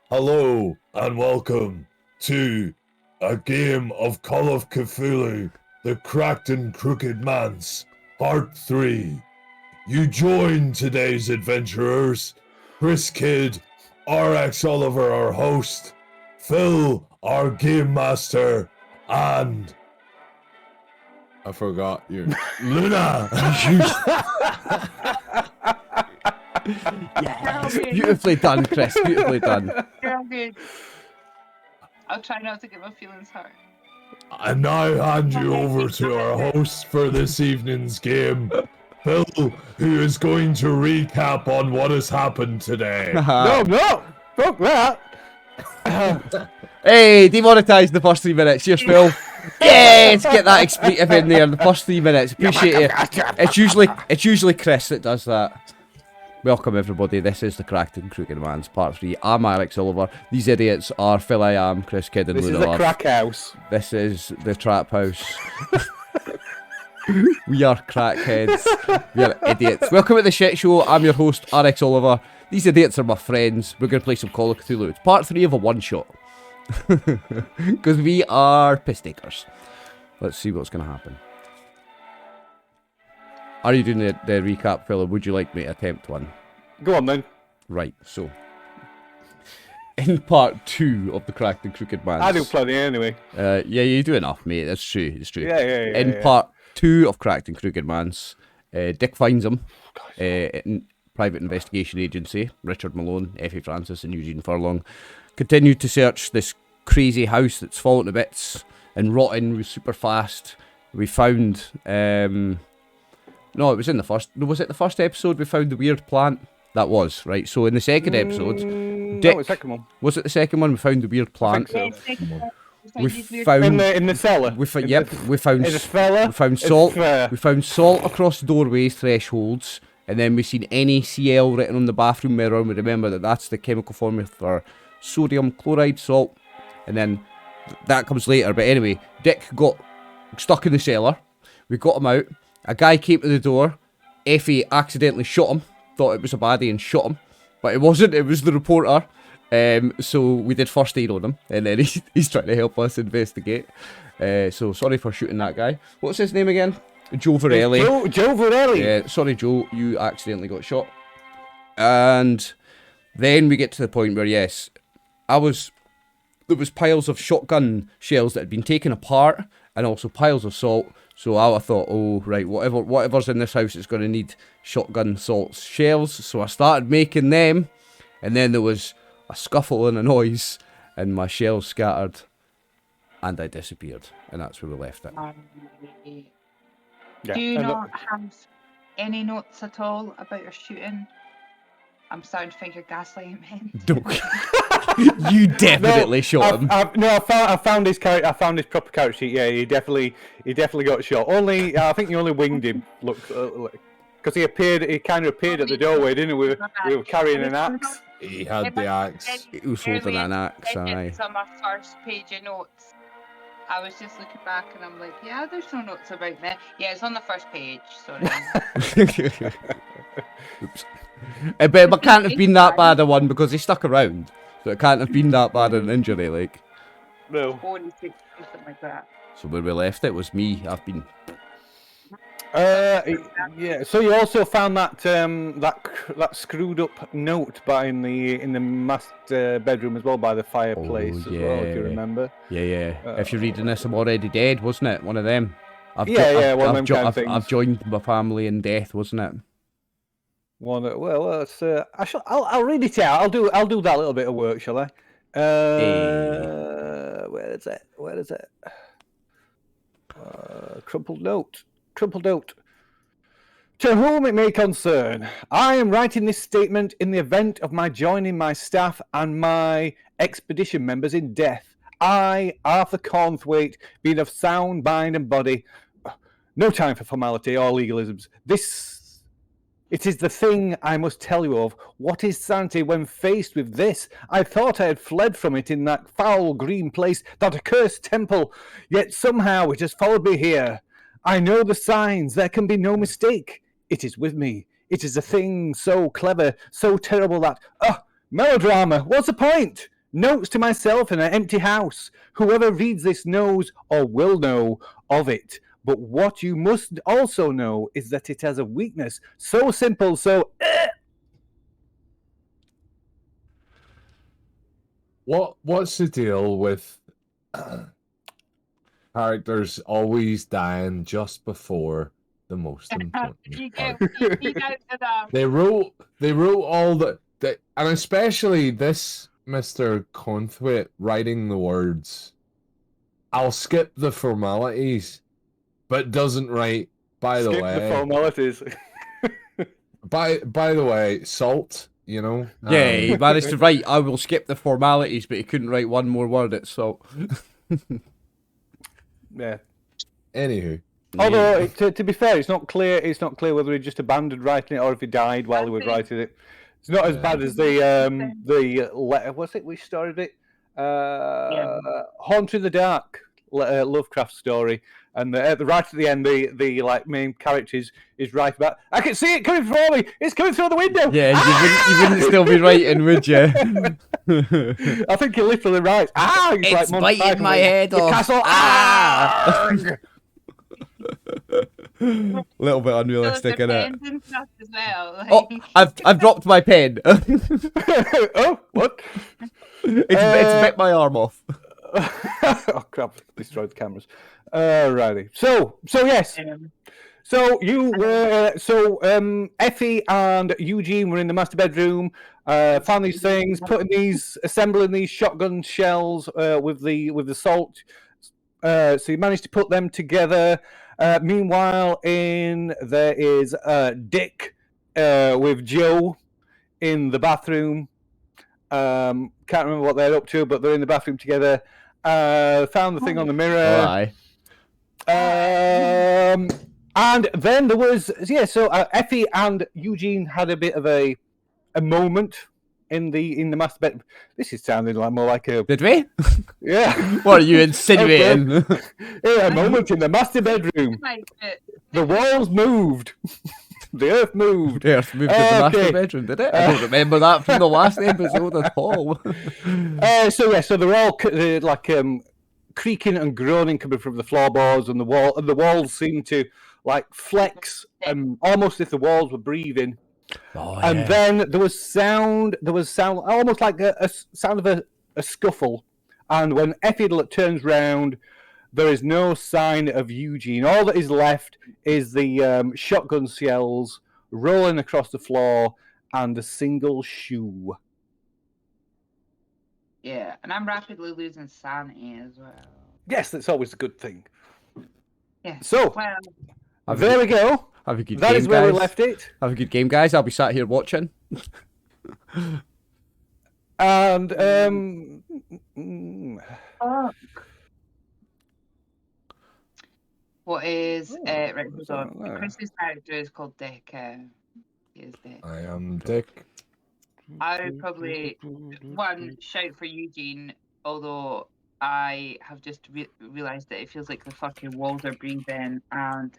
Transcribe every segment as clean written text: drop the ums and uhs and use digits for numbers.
Hello and welcome to a game of Call of Cthulhu, the Cracked and Crook'd Manse, Part 3. You join today's adventurers, Crook'd, RX Oliver our host, Phil our game master, and... I forgot you. Luna! Yeah, beautifully done, Chris. Beautifully done. You're good. I'll try not to get my feelings hurt. And now hand you over to our host for this evening's game, Phil, who is going to recap on what has happened today. No! Fuck that! Hey, demonetise the first 3 minutes. Here's Phil. Yes, get that expletive in there. The first 3 minutes. Appreciate it. It's usually Chris that does that. Welcome everybody. This is the Cracked and Crook'd Manse Part 3. I'm Alex Oliver. These idiots are Phil I Am, Chris Kidd, and This Luna is the Love. crack house. This is the trap house. We are crackheads. We are idiots. Welcome to the shit show. I'm your host, RX Oliver. These idiots are my friends. We're going to play some Call of Cthulhu. It's part 3 of a one-shot. Because we are piss takers. Let's see what's going to happen. Are you doing the recap, Phil, or would you like me to attempt one? Go on then. Right, so. In part 2 of the Cracked and Crook'd Manse. I do plenty anyway. Yeah, you do enough, mate. That's true. It's true. Yeah. In part 2 of Cracked and Crook'd Manse, Dick finds him. Private investigation agency, Richard Malone, Effie Francis, and Eugene Furlong continue to search this crazy house that's fallen to bits and rotting super fast. We found, no, it was in the first, was it the first episode we found the weird plant? That was, right, so in the second episode, Dick, no, the second one. Was it the second one we found the weird plant? I think so. We found in the cellar. We found salt. We found salt across doorways, thresholds, and then we've seen NaCl written on the bathroom mirror. And we remember that that's the chemical formula for sodium chloride salt, and then that comes later. But anyway, Dick got stuck in the cellar. We got him out. A guy came to the door. Effie accidentally shot him. Thought it was a baddie and shot him, but it wasn't. It was the reporter. So we did first aid on him, and then he's trying to help us investigate. So sorry for shooting that guy. What's his name again? Joe Varelli. Joe Varelli. Yeah, sorry Joe, you accidentally got shot. And then we get to the point where yes, there was piles of shotgun shells that had been taken apart, and also piles of salt. So I thought, oh right, whatever's in this house is going to need shotgun salt shells. So I started making them, and then there was a scuffle and a noise, and my shells scattered, and I disappeared, and that's where we left it. Do you not have any notes at all about your shooting? I'm starting to think you're gaslighting men. You definitely shot him. I found his character. I found his proper character sheet. Yeah, he definitely got shot. I think you only winged him. Look, because he kind of appeared at the doorway, didn't he? We were carrying an axe. He had the axe. He was holding an axe, aye. It's on my first page of notes. I was just looking back and I'm like, yeah, there's no notes about me. Yeah, it's on the first page, sorry. Oops. But it can't have been that bad a one because he stuck around. So it can't have been that bad an injury, like. No. Something like that. So where we left it was me. I've been... Yeah. So you also found that that screwed up note in the master bedroom as well, by the fireplace as well, if you remember. Yeah. If you're reading this, I'm already dead, wasn't it? One of them. One of them kind of things. I've joined my family in death, wasn't it? Well, it's, I'll read it out. I'll do that little bit of work, shall I? Where is it? Crumpled note. To whom it may concern, I am writing this statement in the event of my joining my staff and my expedition members in death. I, Arthur Cornthwaite, being of sound mind and body. No time for formality or legalisms. It is the thing I must tell you of. What is sanity when faced with this? I thought I had fled from it in that foul green place, that accursed temple, yet somehow it has followed me here. I know the signs, there can be no mistake. It is with me. It is a thing so clever, so terrible that... melodrama, what's the point? Notes to myself in an empty house. Whoever reads this knows or will know of it. But what you must also know is that it has a weakness. So simple, so... What's the deal with characters always dying just before the most important part? They wrote all the and especially this Mr. Conthwaite writing the words, "I'll skip the formalities," but doesn't write, by the way. Skip the formalities. By the way, salt. You know? Yeah, he managed to write, "I will skip the formalities," but he couldn't write one more word at salt. Yeah. Anywho. Although, to be fair, it's not clear whether he just abandoned writing it or if he died while he was writing it. It's not as bad as the letter. What's it? We started it. Haunted in the Dark, Lovecraft story. And right at the end, the like main character is right about, "I can see it coming for me. It's coming through the window." Yeah, you wouldn't still be writing, would you? I think he literally writes, It's like biting my head off. Castle. Little bit unrealistic, so isn't it? As well, like... Oh, I've dropped my pen. Oh, what? It's bit my arm off. Oh crap! Destroyed the cameras. Righty. So yes. So you were Effie and Eugene were in the master bedroom, found these things, assembling these shotgun shells with the salt. So you managed to put them together. Meanwhile, there is Dick with Joe in the bathroom. Can't remember what they're up to, but they're in the bathroom together. Found the thing on the mirror. Aye. And then there was so Effie and Eugene had a bit of a moment in the master bedroom. This is sounding like more like a... Did we? Yeah. What are you insinuating? A moment in the master bedroom. The walls moved. The earth moved. The earth moved in the master bedroom, did it? I don't remember that from the last episode at all. So they're all like creaking and groaning coming from the floorboards and the wall, and the walls seem to like flex, almost if the walls were breathing. Oh, and yeah. then there was sound, almost like a sound of a scuffle. And when Effie turns round, there is no sign of Eugene. All that is left is the shotgun shells rolling across the floor and a single shoe. Yeah, and I'm rapidly losing sanity as well. Yes, that's always a good thing. Yeah. So, well, there we go. Have a good That game, is where guys. we left it. Have a good game, guys. I'll be sat here watching. And what is right? Hold on. Chris's character is called Dick. He is Dick. I am Dick. I would probably shout for Eugene, although I have just realised that it feels like the fucking walls are breathing and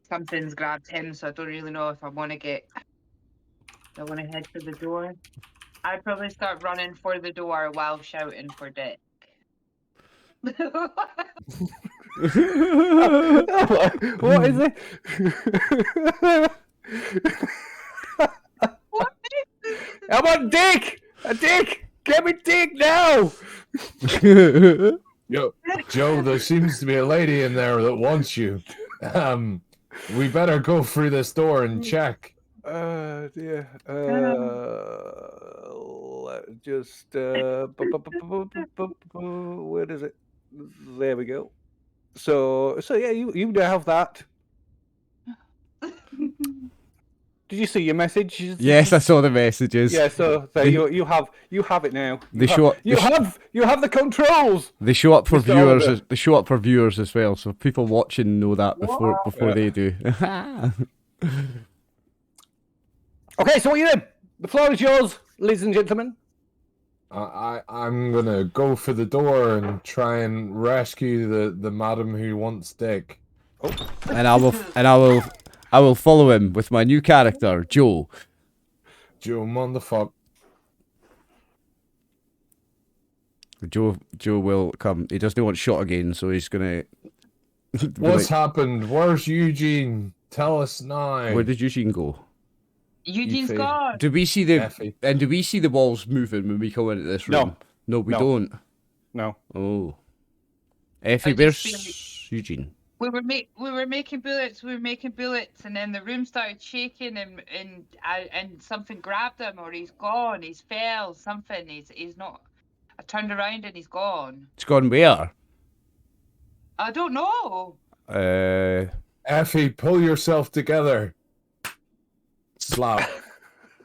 something's grabbed him, so I don't really know if I want to head for the door. I'd probably start running for the door while shouting for Dick. what is it? What? I want Dick! A Dick! Get me Dick now! Yo, Joe, there seems to be a lady in there that wants you. We better go through this door and check. Dear. Just where is it? There we go. So yeah, you now have that. Did you see your message? Yes, I saw the messages. Yeah, so you have it now. You have the controls. They show up for viewers. They show up for viewers as well, so people watching know that before they do. Okay, so what are you doing? The floor is yours, ladies and gentlemen. I'm gonna go for the door and try and rescue the madam who wants Dick. Oh. And I will follow him with my new character, Joe. Joe, motherfucker. Joe will come. He doesn't want shot again, so he's gonna. What's happened? Where's Eugene? Tell us now. Where did Eugene go? Eugene's gone. Do we see do we see the walls moving when we come into this room? No, we don't. No. Oh. Effie, where's Eugene? We were making bullets, and then the room started shaking, and something grabbed him, or he's gone, he's fell, something, he's not. I turned around and he's gone. He's gone where? I don't know. Effie, pull yourself together. Slap.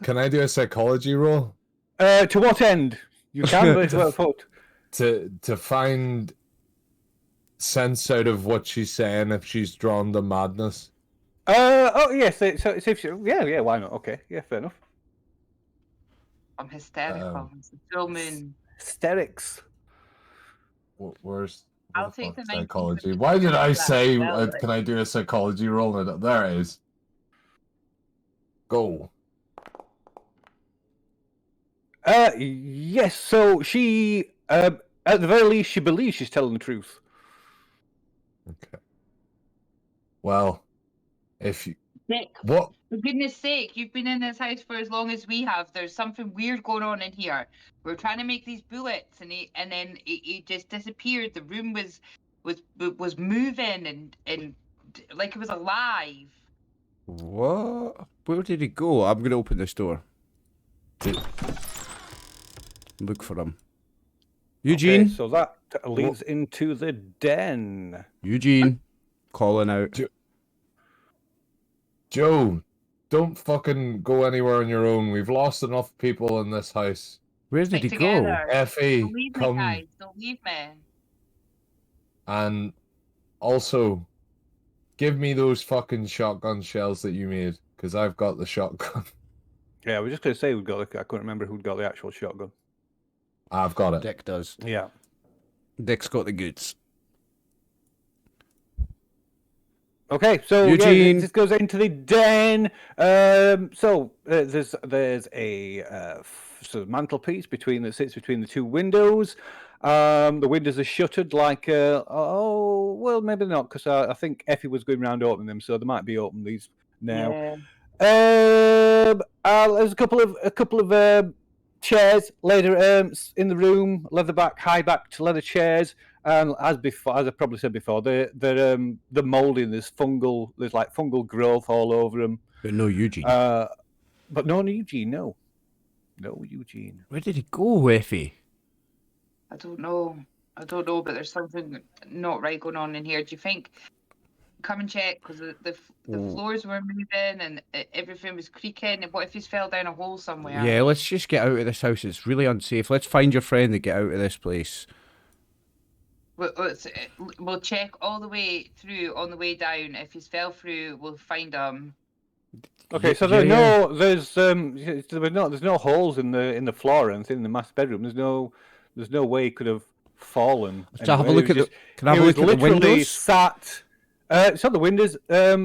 Can I do a psychology roll? To what end? You can, but it's well thought. To find sense out of what she's saying if she's drawn to madness. Yes. So if she, yeah. Why not? Okay. Yeah. Fair enough. I'm hysterical. It's the full moon. Hysterics. Where's I'll take the psychology? Why did I say can I do a psychology roll? There it is. Go. Yes. So she, at the very least, she believes she's telling the truth. Okay. Well, if you... Nick, what? for goodness sake, you've been in this house for as long as we have. There's something weird going on in here. We're trying to make these bullets, and then it just disappeared. The room was moving and like it was alive. What? Where did he go? I'm gonna open this door. Look for him. Eugene. Okay, so that leads into the den. Eugene, calling out. Joe, don't fucking go anywhere on your own. We've lost enough people in this house. Where did he Together. go? Effie, Don't leave come. me, guys. Don't leave me. And also, give me those fucking shotgun shells that you made, because I've got the shotgun. Yeah, I was just going to say I couldn't remember who'd got the actual shotgun. I've got it. Dick does. Yeah. Dick's got the goods. Okay, so Eugene. this goes into the den. So there's a sort of mantelpiece that sits between the two windows. The windows are shuttered like well, maybe not, because I think Effie was going around opening them, so they might be open these now. Yeah. There's a couple of chairs later in the room, high backed leather chairs. As I probably said before, they're molding. There's like fungal growth all over them. But no Eugene. But no Eugene. No Eugene. Where did he go, Effie? I don't know, but there's something not right going on in here. Do you think? Come and check, because the floors were moving and everything was creaking. And what if he's fell down a hole somewhere? Yeah, let's just get out of this house. It's really unsafe. Let's find your friend and get out of this place. We'll check all the way through on the way down. If he's fell through, we'll find him. Okay, so there's no holes in the floor or anything in the master bedroom. There's no way he could have fallen. Can I have a look at the windows? Sat. So the windows are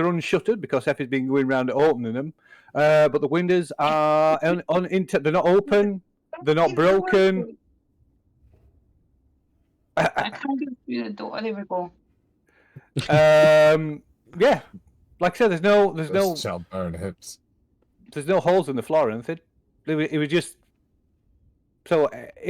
unshuttered because Effie's been going around opening them. But the windows are they're not open. They're not broken. I can't get through the door. There we go. Yeah, like I said, there's no Shall burn hips. There's no holes in the floor or anything. It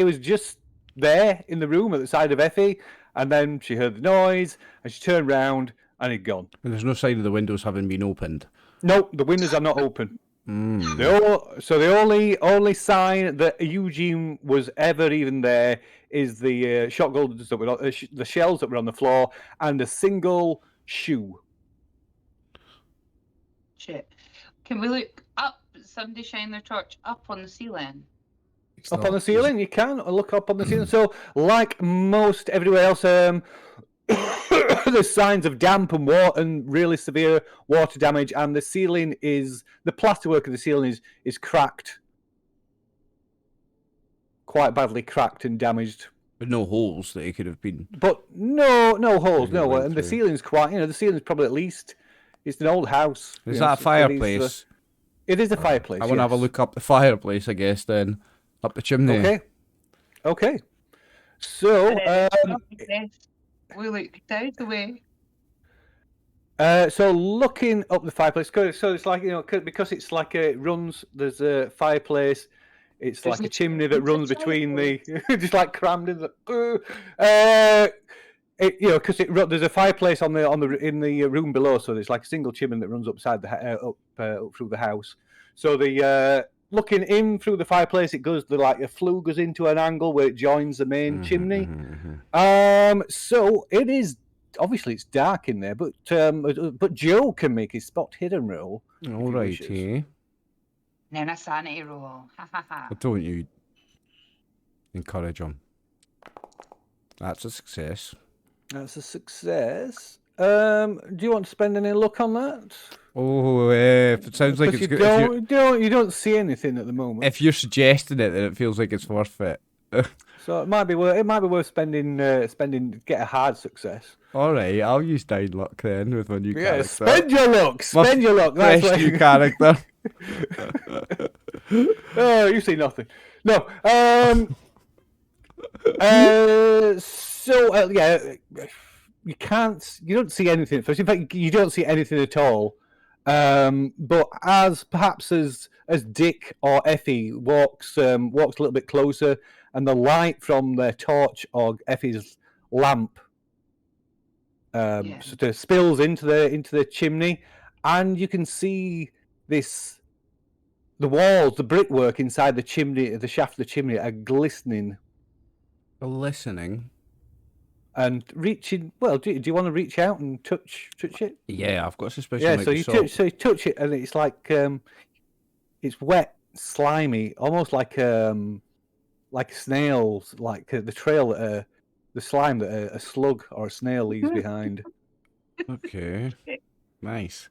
was just there in the room at the side of Effie, and then she heard the noise and she turned round and it'd gone. And there's no sign of the windows having been opened. No, the windows are not open. So the only sign that Eugene was ever even there is the shotguns that were the shells that were on the floor and a single shoe. Shit. Can we look up? Somebody shine their torch up on the ceiling. Up on the ceiling, you can look up on the ceiling. So, like most everywhere else, there's signs of damp and water and really severe water damage, and the plasterwork of the ceiling is cracked, quite badly cracked and damaged. But no holes that it could have been. But no holes, no. And the ceiling's the ceiling's probably at least. It's an old house. Is that a fireplace? It is a fireplace. I want to have a look up the fireplace, I guess. Then up the chimney. Okay. So, we look down the way. So looking up the fireplace, so it's like, because it's like it runs. There's a fireplace. It's like a chimney that runs between the, just like crammed in the. Because there's a fireplace in the room below, so there's like a single chimney that runs up through the house. So the looking in through the fireplace, it goes a flue goes into an angle where it joins the main chimney. So it is. Obviously, it's dark in there, but Joe can make his spot hidden roll. All righty. Then a sanity roll. But don't you encourage him. That's a success. That's a success. Do you want to spend any luck on that? Oh, if it sounds like it's good. You don't see anything at the moment. If you're suggesting it, then it feels like it's worth it. So it might be worth spending get a hard success. All right, I'll use 9 luck then with my new character. Spend your luck. Spend your luck. That's fresh new character. Oh, you see nothing. No. You can't. You don't see anything first. In fact, you don't see anything at all. But as Dick or Effie walks a little bit closer, and the light from their torch or Effie's lamp sort of spills into the chimney, and you can see the walls, the brickwork inside the chimney, the shaft of the chimney, are glistening. Listening. And reaching. Well, do you want to reach out and touch it? Yeah, I've got a suspicion. Yeah, so you touch it, and it's like it's wet, slimy, almost like snails, like the trail that the slime that a slug or a snail leaves behind. Okay, nice.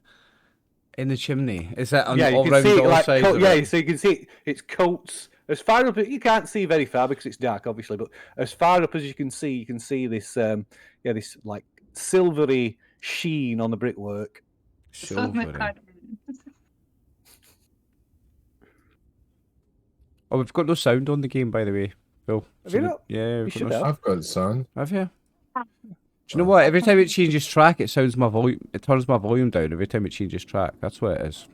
In the chimney, is that on all around all sides? So you can see its coats. As far up, you can't see very far because it's dark, obviously. But as far up as you can see this, this like silvery sheen on the brickwork. Silvery. Oh, we've got no sound on the game, by the way, Phil. Have you not? Yeah, I've got sound. Have you? Do you know what? Every time it changes track, it turns my volume down. Every time it changes track, that's what it is.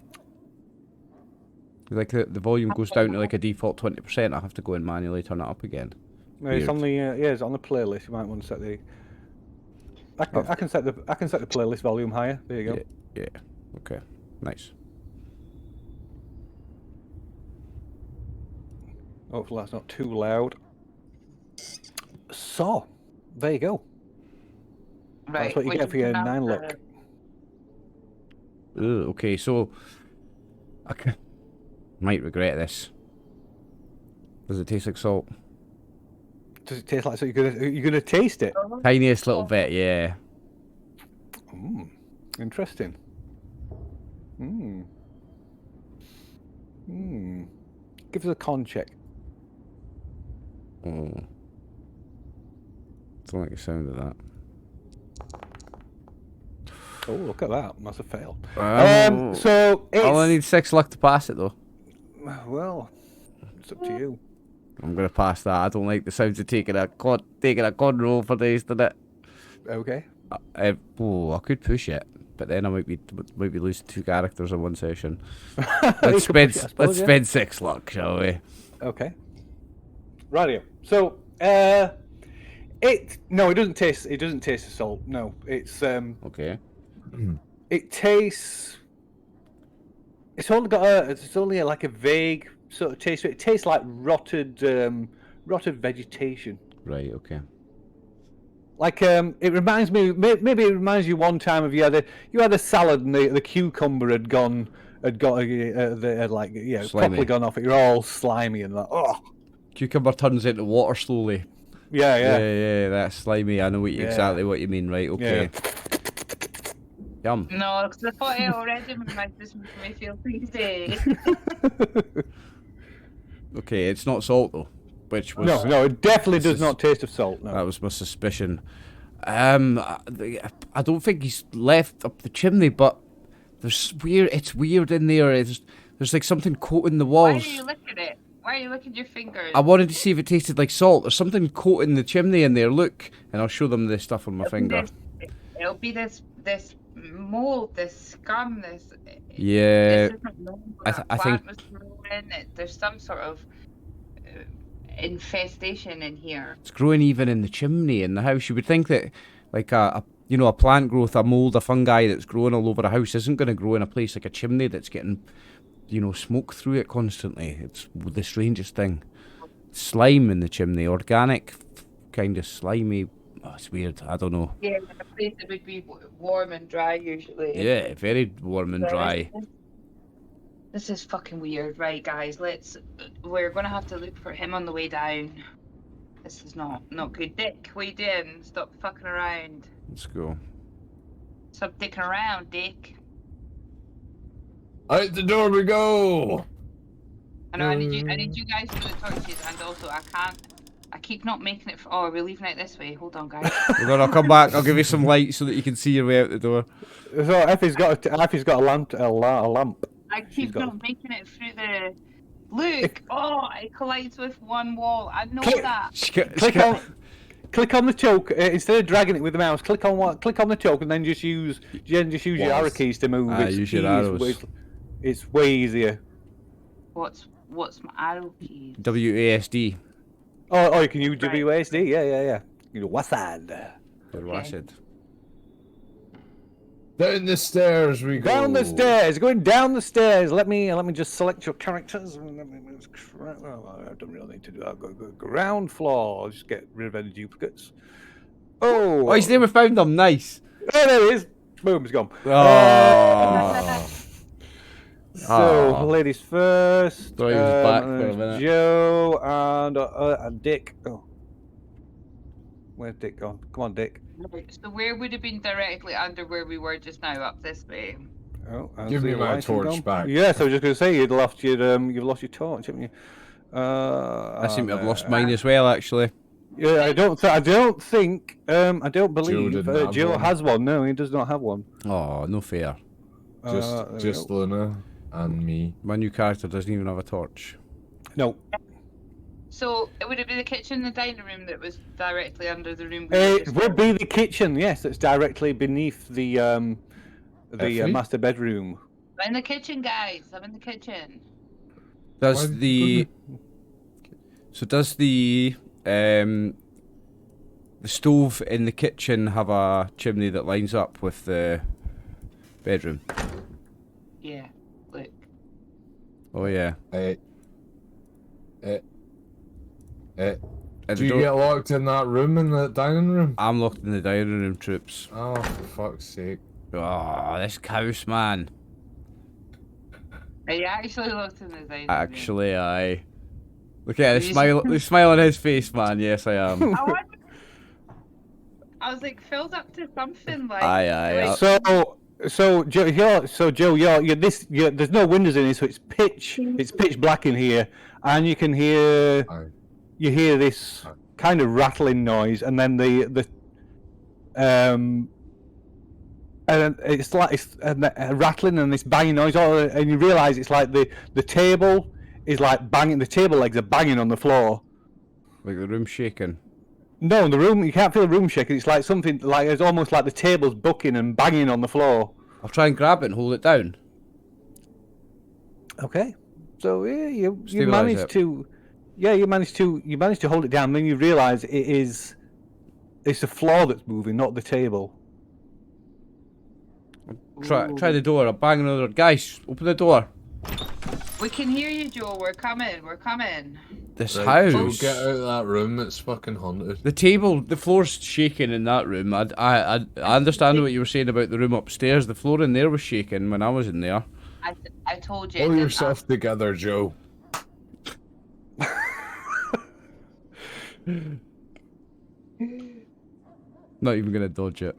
Like the volume goes down to like a default 20%. I have to go and manually turn it up again. No, it's on the it's on the playlist. You might want to set the. I can set the playlist volume higher. There you go. Yeah. Okay. Nice. Hopefully that's not too loud. So, there you go. Right. That's what you get for your 9 luck. Okay, so I might regret this. Does it taste like salt? Does it taste like salt? You're gonna taste it? Tiniest little bit, yeah. Interesting. Give us a con check. Don't like the sound of that. Oh, look at that. That's a fail. So I only need 6 luck to pass it, though. Well, it's up to you. I'm going to pass that. I don't like the sounds of taking a con roll for this, did it? Okay. I could push it, but then I might be losing 2 characters in one session. Let's spend 6 luck, shall we? Okay. Rightio. So, it doesn't taste of salt. No, it's okay. It tastes. It's only like a vague sort of taste. It tastes like rotted vegetation. Right. Okay. Like it reminds me. Maybe it reminds you one time of you had a salad and the cucumber had properly gone off it. You're all slimy and that. Oh. Cucumber turns into water slowly. Yeah. That's slimy. I know exactly what you mean. Right. Okay. Yeah. Yum. No, because I thought it already makes me feel pretty. Okay, it's not salt though, which was no, it definitely does not taste of salt. No. That was my suspicion. I don't think he's left up the chimney, but it's weird in there. There's like something coating the walls. Why are you looking at it? Why are you licking your fingers? I wanted to see if it tasted like salt. There's something coating the chimney in there. Look, and I'll show them the stuff on my finger. It'll be this mold, this scum, this. Yeah. This isn't normal. I think was growing. There's some sort of infestation in here. it's growing even in the chimney in the house. You would think that, like a plant growth, a mold, a fungi that's growing all over a house isn't going to grow in a place like a chimney that's getting, smoke through it constantly. It's the strangest thing. Slime in the chimney, organic, kind of slimy. Oh, it's weird. I don't know. Yeah, a place that would be warm and dry usually. Yeah, very warm and dry. This is fucking weird, right, guys? We're gonna have to look for him on the way down. This is not good. Dick, what are you doing? Stop fucking around. Let's go. Stop dicking around, Dick. Out the door we go. I know. I need you guys for the torches, and also I keep not making it. Oh, we're leaving out this way. Hold on, guys. I'll come back. I'll give you some light so that you can see your way out the door. So Effie's got a lamp. A lamp. I keep not making it through the. Look! Oh, it collides with one wall. I know that. Click on the choke instead of dragging it with the mouse. Click on the choke and then just use your arrow keys to move. Use your arrows. It's way easier. What's my arrow keys? WASD. Oh, you can use WASD. Yeah. You know WASD. WASD. Down the stairs we go. Down the stairs. Going down the stairs. Let me just select your characters. Well, I don't really need to do that. Go ground floor. Just get rid of any duplicates. Oh, he's there. We found them. Nice. Oh, there it is. Boom, it's gone. Oh. So, ladies first. Thought he was back for a minute. Joe and Dick. Oh, where's Dick gone? Come on, Dick. So where would have been directly under where we were just now, up this way? Oh, give me my torch back. Yes, I was just going to say you've lost your torch, haven't you? I seem to have lost mine as well, actually. Yeah, I don't believe Joe has one. No, he does not have one. Oh, no fair. Just Luna and me. My new character doesn't even have a torch. No. So would it be the kitchen, the dining room that was directly under the room? It would be the kitchen, yes. That's directly beneath the master bedroom. I'm in the kitchen, guys. I'm in the kitchen. Does the stove in the kitchen have a chimney that lines up with the bedroom? Yeah. Look. Oh yeah. Do you get locked in that room in the dining room? I'm locked in the dining room, troops. Oh, for fuck's sake. Oh, this house, man. Are you actually locked in the dining room? Actually, I. Look at the smile on his face, man. Yes, I am. I was like filled up to something like. Aye. So Joe, there's no windows in here, so it's pitch black in here, and you can hear. You hear this kind of rattling noise, and then and it's like a rattling and this banging noise, and you realise it's like the table is like banging. The table legs are banging on the floor. Like the room's shaking. No, the room, you can't feel the room shaking. It's like something like it's almost like the table's bucking and banging on the floor. I'll try and grab it and hold it down. Okay, so yeah, you managed to. Yeah, you managed to hold it down. Then you realise it's the floor that's moving, not the table. Try the door. I'll bang another. Guys, open the door. We can hear you, Joe. We're coming. This house. Joe, get out of that room. It's fucking haunted. The floor's shaking in that room. I understand what you were saying about the room upstairs. The floor in there was shaking when I was in there. I told you. Pull yourself together, Joe. Not even gonna dodge it.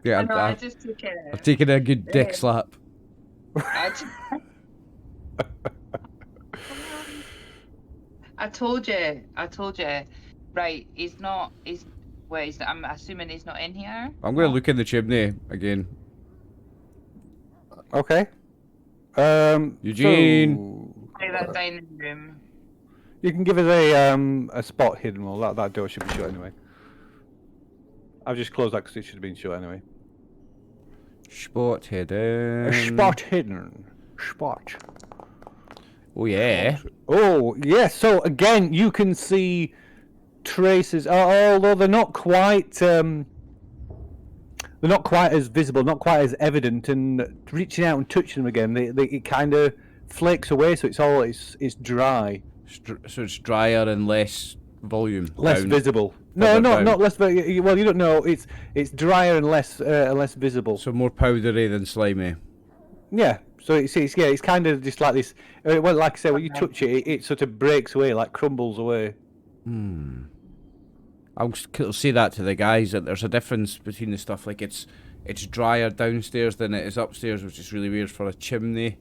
Yeah, I just took it. I've taken a good dick slap. I told you. Right, I'm assuming he's not in here. I'm gonna look in the chimney again. Okay. Eugene. say that dining room. You can give us a spot hidden roll. That door should be shut anyway. I've just closed that because it should have been shut anyway. Spot hidden. A spot hidden. Spot. Oh yeah. Oh yes. So again, you can see traces, although they're not quite. They're not quite as visible, not quite as evident. And reaching out and touching them again, it kind of flakes away. So it's dry. So it's drier and less volume. Less visible. No, not less. Well, you don't know. It's drier and less visible. So more powdery than slimy. Yeah. So it's kind of just like this. Well, like I say, when you touch it, it sort of breaks away, like crumbles away. I'll say that to the guys, that there's a difference between the stuff. Like it's drier downstairs than it is upstairs, which is really weird for a chimney.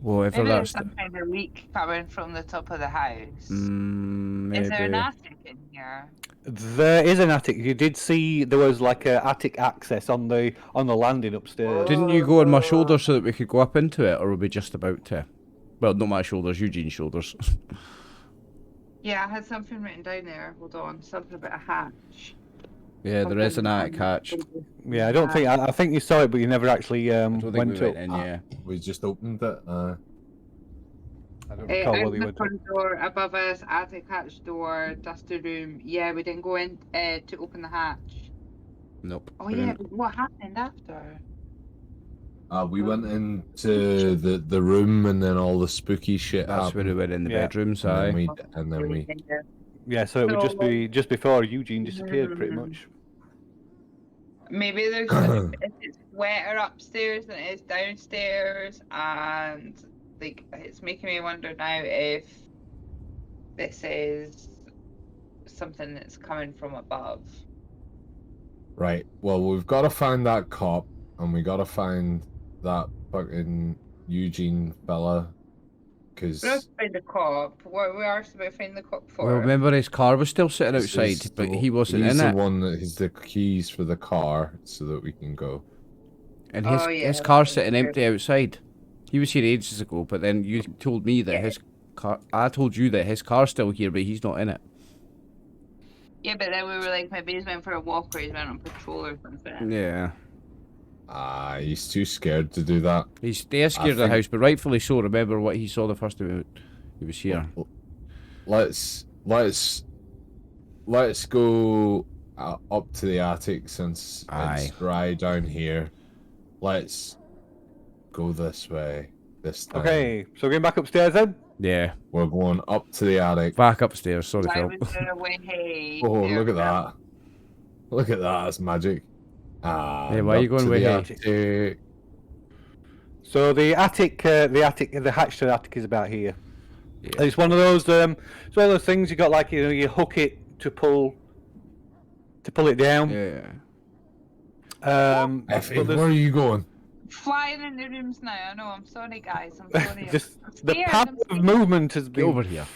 Whatever Maybe that's. there's some kind of leak coming from the top of the house. Maybe. Is there an attic in here? There is an attic. You did see there was like a attic access on the landing upstairs. Didn't you go on my shoulders so that we could go up into it, or were we just about to? Well, not my shoulders, Eugene's shoulders. Yeah, I had something written down there. Hold on, something about a hatch. Yeah, there is an attic hatch. Yeah, I don't think. I think you saw it, but you never actually I don't think went we to went it. in, yeah. We just opened it. I don't recall Out whether you the went to it. front door, above us, attic hatch door, duster room. Yeah, we didn't go in to open the hatch. Nope. Oh we yeah, didn't. but what happened after? We went into the room, and then all the spooky shit That's happened. where we went in the Yeah. bedrooms, And aye. then we Yeah, so it would just be just before Eugene disappeared, pretty much. Maybe there's if it's wetter upstairs than it is downstairs, and like it's making me wonder now if this is something that's coming from above. Right. Well, we've got to find that cop, and we got to find that fucking Eugene fella. Because We're not find the cop. What we are supposed to find the cop for? Well, remember his car was still sitting outside, but he wasn't in he's it. the one that has the keys for the car, so that we can go. And Oh, yeah, his car's that's sitting true. empty outside. He was here ages ago, but then you told me that his car. I told you that his car's still here, but he's not in it. Yeah, but then we were like, maybe he's went for a walk or he's went on patrol or something. Yeah. He's too scared to do that. He's scared of the house, but rightfully so. Remember what he saw the first time he was here. Let's go up to the attic since it's dry down here. Let's go this way this time. Okay, so we're going back upstairs then? Yeah. We're going up to the attic. Back upstairs. Sorry, I Phil. was gonna wait, hey. Oh, there look at we go. that. Look at that. That's magic. Yeah, why are you going way way? So the attic, the hatch to the attic is about here. Yeah. And it's one of those, it's one of those things you got like you hook it to pull it down. Yeah. Effie, but there's- where are you going? Flying in the rooms now. I know. I'm sorry, guys. I'm sorry. just I'm the scared, power I'm of scared. movement has Get been over here.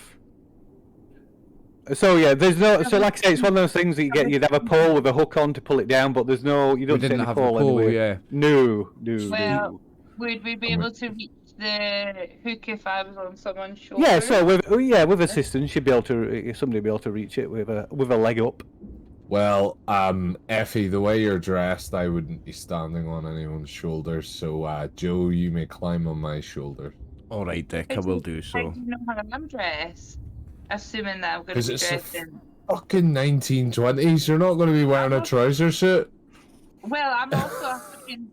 So yeah, there's no. So like I say, it's one of those things that you'd have a pole with a hook on to pull it down, but there's no. You We don't see didn't any have the pole pole, anyway. yeah. No. Well, would we be able to reach the hook if I was on someone's shoulder? Yeah, so with assistance, you'd be able to. Somebody would be able to reach it with a leg up. Well, Effie, the way you're dressed, I wouldn't be standing on anyone's shoulders. So, Joe, you may climb on my shoulder. All right, Dick. I will do How so. do you know how I'm dressed? Assuming that I'm going to 'Cause be it's a dressed in. Fucking 1920s. You're not going to be wearing a trouser suit. Well, I'm also a fucking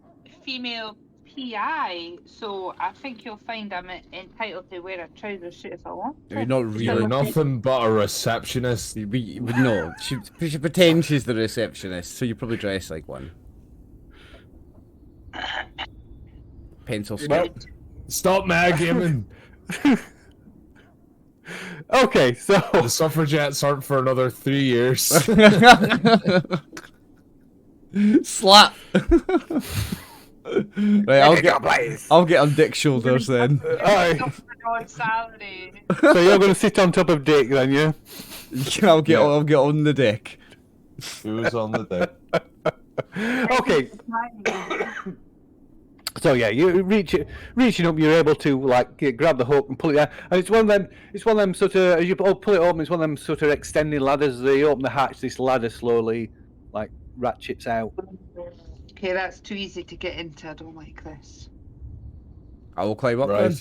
female PI, so I think you'll find I'm entitled to wear a trouser suit if I want. You're not You're really. nothing but a receptionist. No, she pretends she's the receptionist, so you probably dress like one. Pencil skirt. Stop mad-gaming. Okay, so The suffragettes aren't for another 3 years. Slap. Right, I'll get on Dick's shoulders then. alright. On salary. So you're going to sit on top of Dick then, yeah? I'll get on the deck. Who was on the deck? Okay. So yeah, you reaching up, you're able to like grab the hook and pull it down, and it's one of them sort of, as you pull it open, it's one of them sort of extending ladders. As they open the hatch, this ladder slowly like ratchets out. Okay, that's too easy to get into. I don't like this. I will climb up Right. then.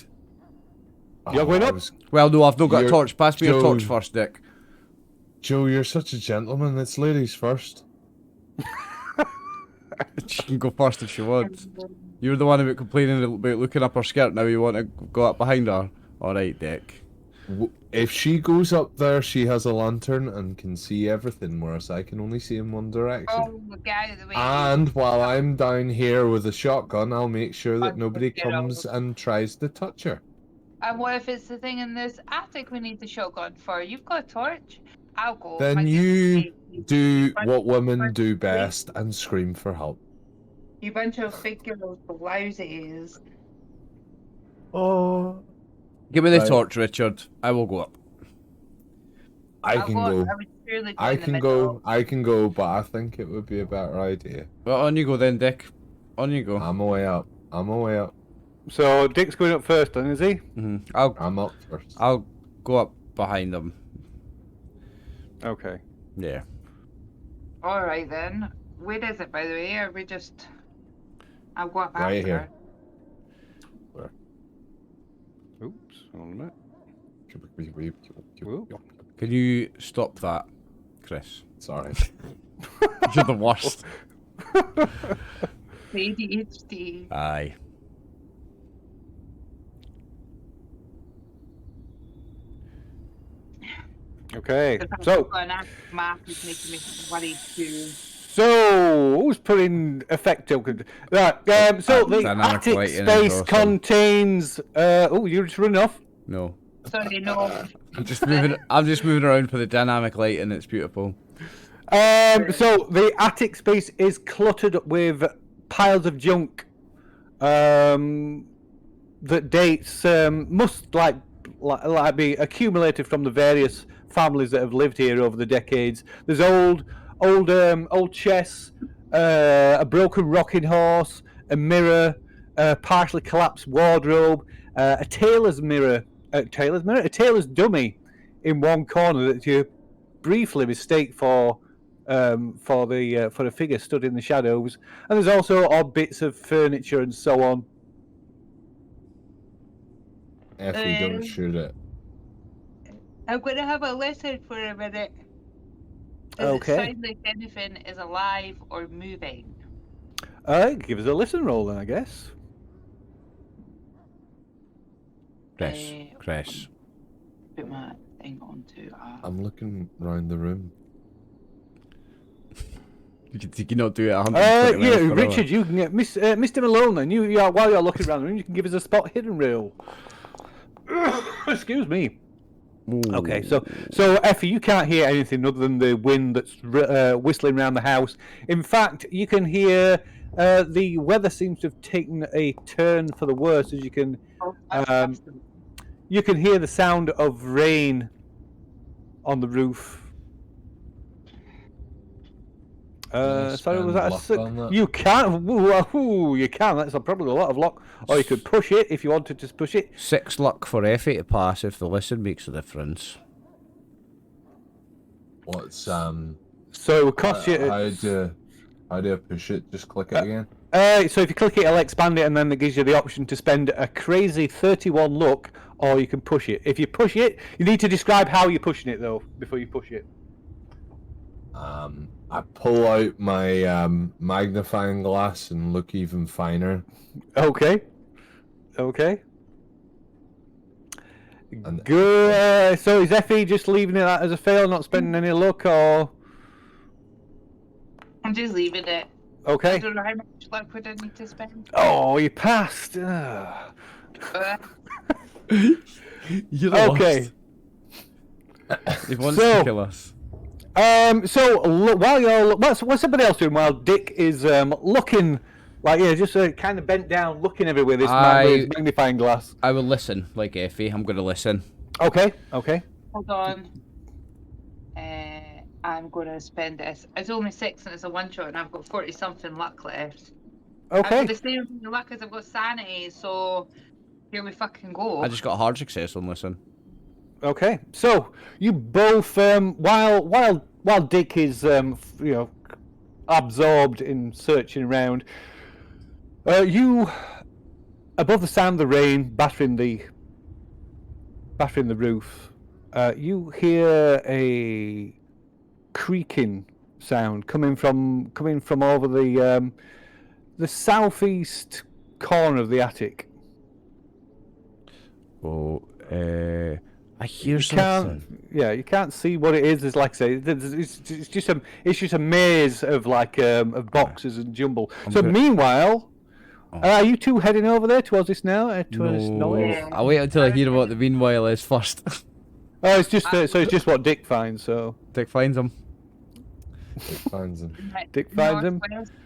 You're going up? Well, no, I've not got a torch. Pass me your Joe- torch first, Dick. Joe, you're such a gentleman. It's ladies first. She can go first if she wants. You're the one about complaining about looking up her skirt. Now you want to go up behind her. All right, Dick. If she goes up there, she has a lantern and can see everything, whereas I can only see in one direction. Oh, get out of the way. And while I'm down here with a shotgun, I'll make sure that nobody comes and tries to touch her. And what if it's the thing in this attic we need the shotgun for? You've got a torch. I'll go. Then you do what women do best and scream for help. You bunch of big girls blouses. Oh. Give me the torch, Richard. I will go up. I can go. I can go, but I think it would be a better idea. Well, on you go then, Dick. On you go. I'm away up. So Dick's going up first, then, is he? Mm-hmm. I'm up first. I'll go up behind him. Okay. Yeah. All right then. Where is it, by the way? Are we just? I'll go up Right after. here. Oops. Hold on a minute. Whoop. Can you stop that, Chris? Sorry. You're the worst. ADHD. Aye. Okay. So math is making me worried too. So, who's putting effect token? Right, so the Dynamic attic lighting space is awesome. contains. Oh, you're just running off? No. Sorry, no. I'm just moving around for the dynamic light, and it's beautiful. So the attic space is cluttered with piles of junk that dates must like be accumulated from the various families that have lived here over the decades. There's old chests, a broken rocking horse, a mirror, a partially collapsed wardrobe, a tailor's dummy in one corner that you briefly mistake for a figure stood in the shadows, and there's also odd bits of furniture and so on. Effie, don't shoot it. I'm going to have a listen for a minute. Does Okay. it sound like anything is alive or moving? Give us a listen roll then, I guess. Chris. Put my thing onto. I'm looking around the room. You cannot do it 120 miles per hour. Richard, you can get Mr. Malone then. While you're looking around the room, you can give us a spot hidden roll. Excuse me. Ooh. Okay, so Effie, you can't hear anything other than the wind that's whistling around the house. In fact, you can hear the weather seems to have taken a turn for the worse, as you can hear the sound of rain on the roof. Sorry, was that a six? You can. You can. That's probably a lot of luck. Or you could push it if you wanted to push it. 6 luck for Effie to pass if the listen makes a difference. What's So it would cost you. How do I push it? Just click it again. So if you click it, it'll expand it, and then it gives you the option to spend a crazy 31 luck, or you can push it. If you push it, you need to describe how you're pushing it though before you push it. I pull out my magnifying glass and look even finer. Okay. Good. So is Effie just leaving it as a fail, not spending any luck, or? I'm just leaving it. Okay. I don't know how much luck would I need to spend. Oh, you passed. Uh, You're the Okay. worst. He wants to kill us. So while you're what's somebody else doing while Dick is looking like just kind of bent down, looking everywhere with his magnifying glass. I will listen, like Effie. I'm going to listen. Okay. Hold on. I'm going to spend this. It's only 6 and it's a one shot, and I've got 40 something luck left. Okay. The same luck as I've got sanity, so here we fucking go. I just got a hard success on listen. Okay, so you both, while Dick is, absorbed in searching around, you, above the sound of the rain battering the roof, you hear a creaking sound coming from over the southeast corner of the attic. Oh, I hear something. You can't see what it is. It's like I say, it's just a maze of of boxes and jumble. Meanwhile, are you two heading over there towards this now? No, I'll wait until I hear what the meanwhile is first. Oh, it's just it's just what Dick finds. So Dick finds him. Dick finds him.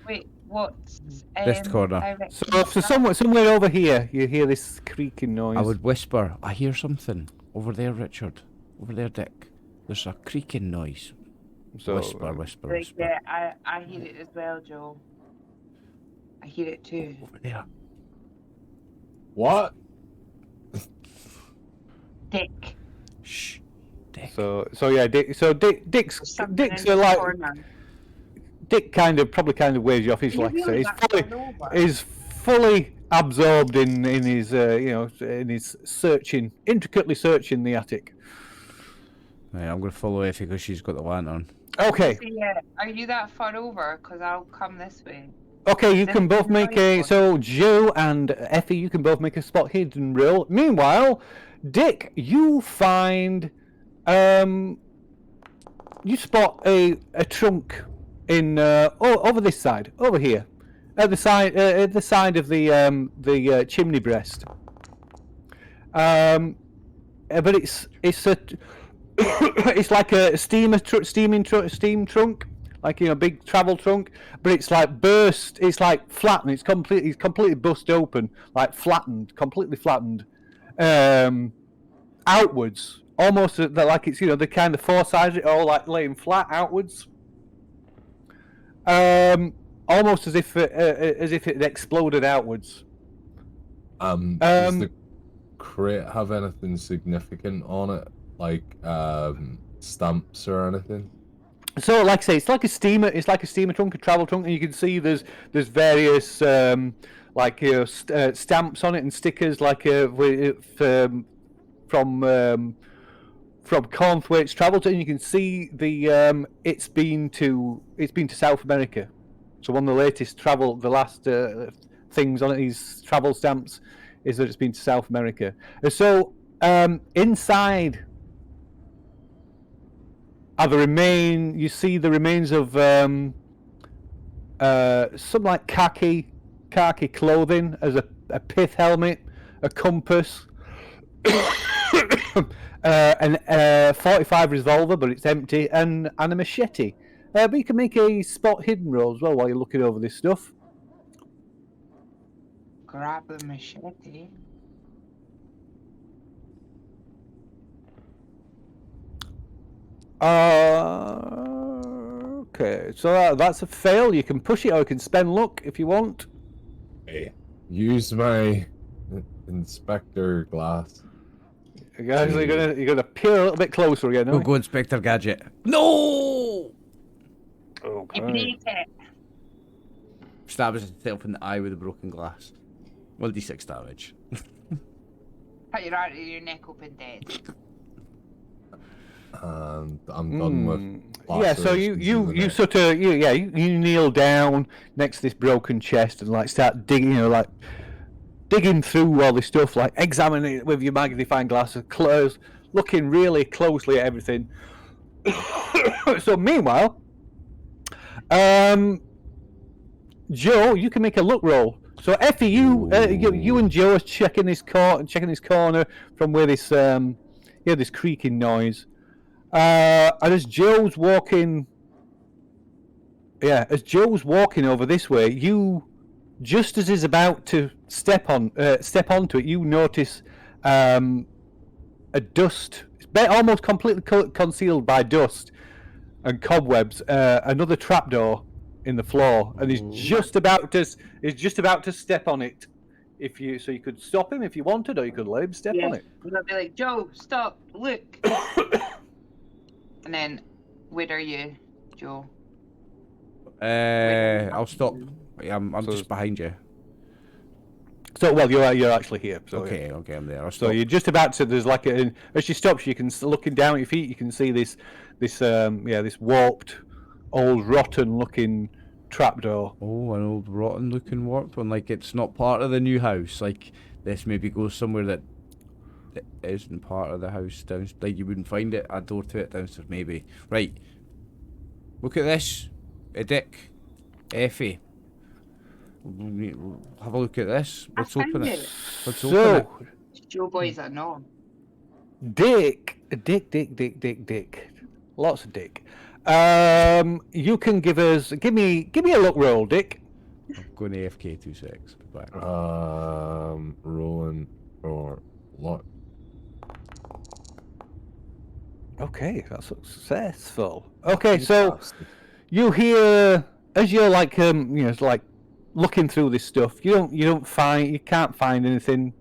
Wait, what's This corner. So somewhere over here, you hear this creaking noise. I would whisper, I hear something. Over there, Richard. Over there, Dick. There's a creaking noise. So, whisper. Yeah, I hear it as well, Joe. I hear it too. Over there. What? Dick. Shh. Dick. Dick's Dick probably waves you off. He's like I say, he's fully absorbed in his in his intricately searching the attic. Right, I'm gonna follow Effie because she's got the lantern. Okay. Are you that far over? Because I'll come this way. Okay, you can both make so Joe and Effie, you can both make a spot hidden roll. Meanwhile, Dick, you find you spot a trunk in over this side, over here, at the side of the chimney breast. But it's it's like a steam trunk, like big travel trunk. But it's like burst. It's like flattened. It's completely bust open, like completely flattened, outwards. Almost like it's the kind of four sides, it all like laying flat outwards. Almost as if it had exploded outwards. Does the crate have anything significant on it, like stamps or anything? So, like I say, it's like a steamer trunk, a travel trunk, and you can see there's various stamps on it and stickers, from Cornthwaite's travel to, and you can see the it's been to South America. So one of the last things on these travel stamps is that it's been to South America. And so inside you see the remains of some like khaki clothing, as a pith helmet, a compass. An 45 revolver, but it's empty, and a machete. But you can make a spot hidden roll as well while you're looking over this stuff. Grab the machete. Okay, so that's a fail. You can push it, or you can spend luck if you want. Okay. Use my inspector glass. You're gonna peer a little bit closer again. We'll go Inspector Gadget. No! Okay. You need it. Stabs himself in the eye with a broken glass. 1d6 damage. Cut your artery, your neck open dead. And I'm done with. So you kneel down next to this broken chest and start digging, digging through all this stuff, examining it with your magnifying glass, looking really closely at everything. So meanwhile, Joe, you can make a look roll. So Effie, you and Joe are checking this corner from where this this creaking noise. And as Joe's walking over this way, you, just as he's about to step onto it, you notice a dust. It's almost completely concealed by dust and cobwebs. Another trapdoor in the floor, and he's just about to step on it. You could stop him if you wanted, or you could let him step on it. And I'll be like, Joe, stop, look. And then, where are you, Joe? I'll stop. I'm just behind you. So, well, you're actually here. So, okay, I'm there. So you're just about to. There's like as she stops, you can looking down at your feet. You can see this warped, old, rotten-looking trapdoor. Oh, an old, rotten-looking warped one. Like it's not part of the new house. Like this maybe goes somewhere that isn't part of the house downstairs. Like you wouldn't find a door to it downstairs. Maybe. Right. Look at this. Dick. Effie. Have a look at this. Let's open it. Let's open it. Joe boys are known. Dick. Lots of dick. You can give me a look roll, Dick. I'm going to AFK 2 secs. Be back. Rolling for luck. Okay, that's successful. Okay, so you hear as you're like like looking through this stuff, you can't find anything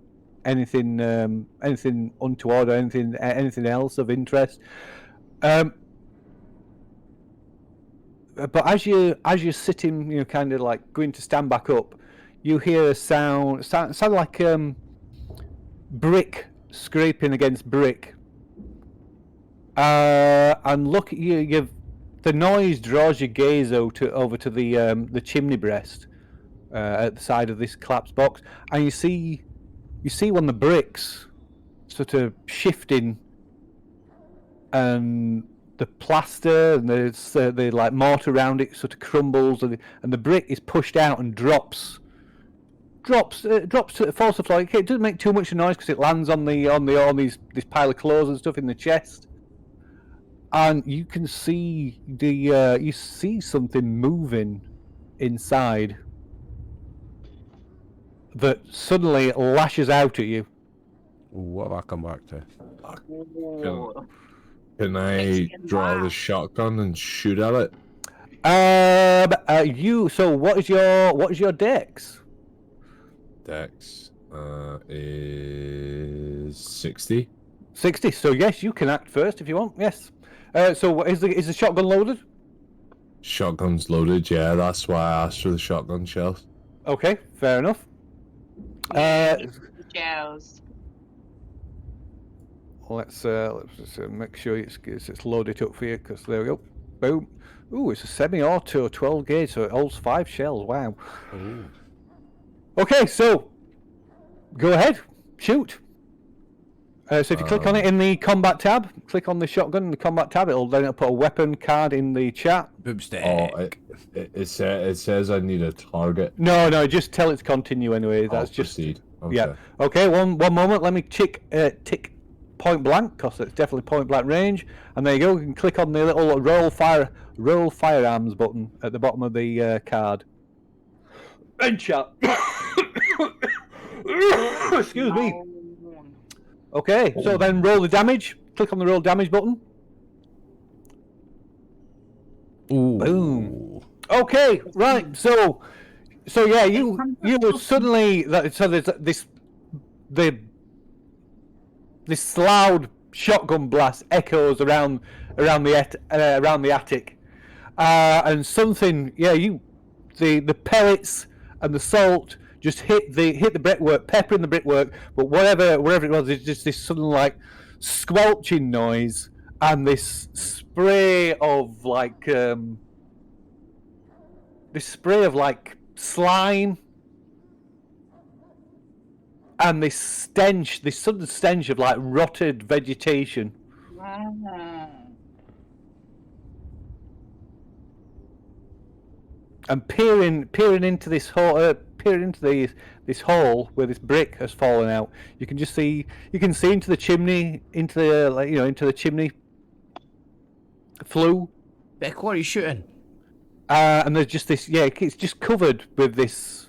untoward or anything else of interest. But as you're sitting, kind of like going to stand back up, you hear a sound like brick scraping against brick. And look, the noise draws your gaze over to the chimney breast at the side of this collapsed box, and you see one of the bricks sort of shifting, and the plaster and the like mortar around it sort of crumbles, and the brick is pushed out and falls to the floor. It doesn't make too much noise because it lands on this pile of clothes and stuff in the chest. And you can see you see something moving inside that suddenly lashes out at you. What have I come back to? Can I draw the shotgun and shoot at it? So what is your dex? Dex is 60. 60. So yes, you can act first if you want. Yes. So is the shotgun loaded? Shotgun's loaded. Yeah, that's why I asked for the shotgun shells. Okay, fair enough. Shells. Let's just make sure it's loaded up for you, because there we go. Boom. Ooh, it's a semi-auto 12 gauge, so it holds 5 shells. Wow. Ooh. Okay, so go ahead, shoot. So if you click on it in the combat tab, click on the shotgun in the combat tab, it'll put a weapon card in the chat. Boomstick. Oh, it says I need a target. No, just tell it to continue anyway. That's just proceed. Okay. Yeah. Okay, one moment. Let me tick point blank, because it's definitely point blank range. And there you go. You can click on the little roll firearms button at the bottom of the card. And chat. Excuse me. Okay, so then roll the damage. Click on the roll damage button. Ooh. Boom. Okay, right. So yeah, you will suddenly there's this loud shotgun blast echoes around the attic, and something. Yeah, the pellets and the salt just hit the brickwork, peppering the brickwork. But wherever it was, it's just this sudden like squelching noise and this spray of slime, and this sudden stench of like rotted vegetation. And peering into this hole, this hole where this brick has fallen out, you can see into the chimney, into the chimney flue. Beck, what are you shooting? And there's just this, it's just covered with this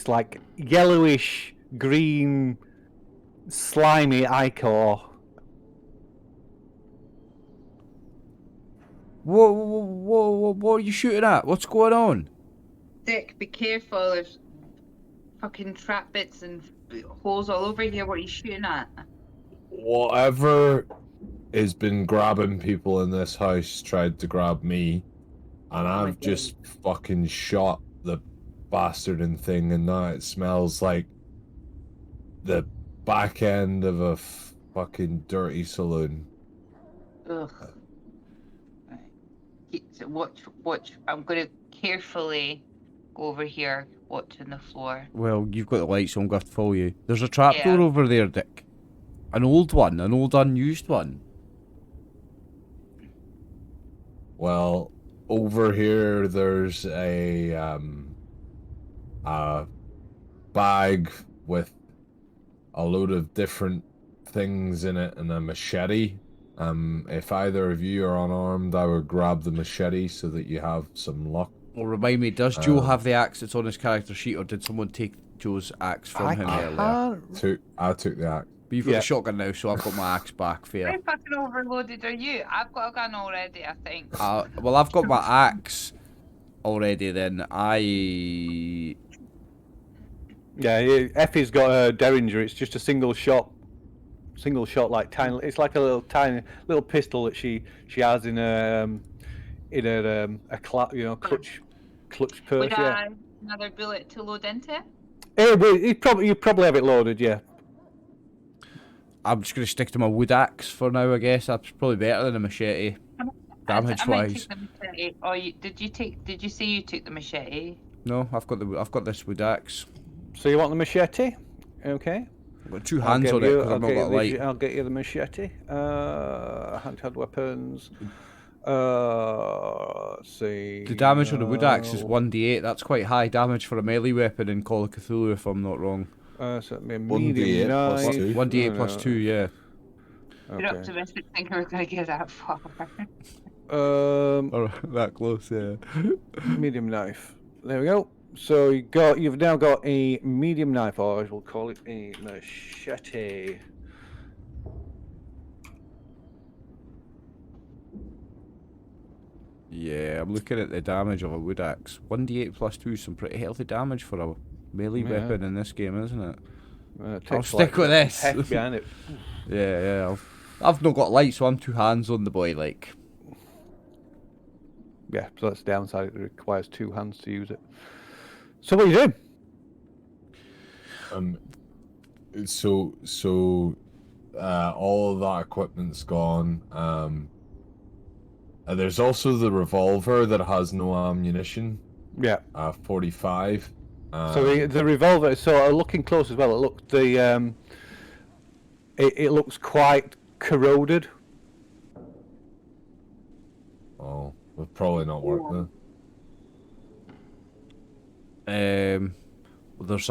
like yellowish green slimy ichor. What are you shooting at? What's going on? Dick, be careful. There's fucking trap bits and holes all over here. What are you shooting at? Whatever has been grabbing people in this house tried to grab me, and I've just fucking shot the bastarding thing, and now it smells like the back end of a fucking dirty saloon. Ugh. Right. So watch. I'm gonna carefully go over here, watching the floor. Well, you've got the lights, so I'm going to follow you. There's a trapdoor over there, Dick. An old one, an old unused one. Well, over here there's a bag with a load of different things in it and a machete. If either of you are unarmed, I would grab the machete so that you have some luck. Well, remind me, does Joe have the axe that's on his character sheet, or did someone take Joe's axe from him earlier? I took the axe. But you've got the shotgun now, so I've got my axe back. Fair. How fucking overloaded are you? I've got a gun already, I think. Well, I've got my axe already. Then Yeah, Effie's got a Derringer. It's just a single shot, like tiny. It's like a little tiny little pistol that she has in a clutch purse. Would I another bullet to load into it? You probably have it loaded, yeah. I'm just gonna stick to my wood axe for now. I guess that's probably better than a machete, damage-wise. Did you say you took the machete? No, I've got this wood axe. So you want the machete? Okay. I've got two hands on it because I've not got a light. I'll get you the machete. Handheld weapons. Let's see. The damage on the wood axe is 1d8. That's quite high damage for a melee weapon in Call of Cthulhu, if I'm not wrong. So it'd be a medium 1d8 plus 2, yeah. Okay. You're optimistic thinking we're going to get that far. Or that close, yeah. Medium knife. There we go. So you've now got a medium knife, or we'll call it a machete. Yeah, I'm looking at the damage of a wood axe. 1d8 plus 2 is some pretty healthy damage for a melee weapon in this game, isn't it? I'll stick with this. Behind it. Yeah. I've not got light, so I'm two hands on the boy, like. Yeah, so that's the downside. It requires two hands to use it. So what are you doing? All of that equipment's gone. There's also the revolver that has no ammunition. Yeah. 45. So the revolver. So looking close as well, it looks quite corroded. Oh, would probably not work then. Well, there's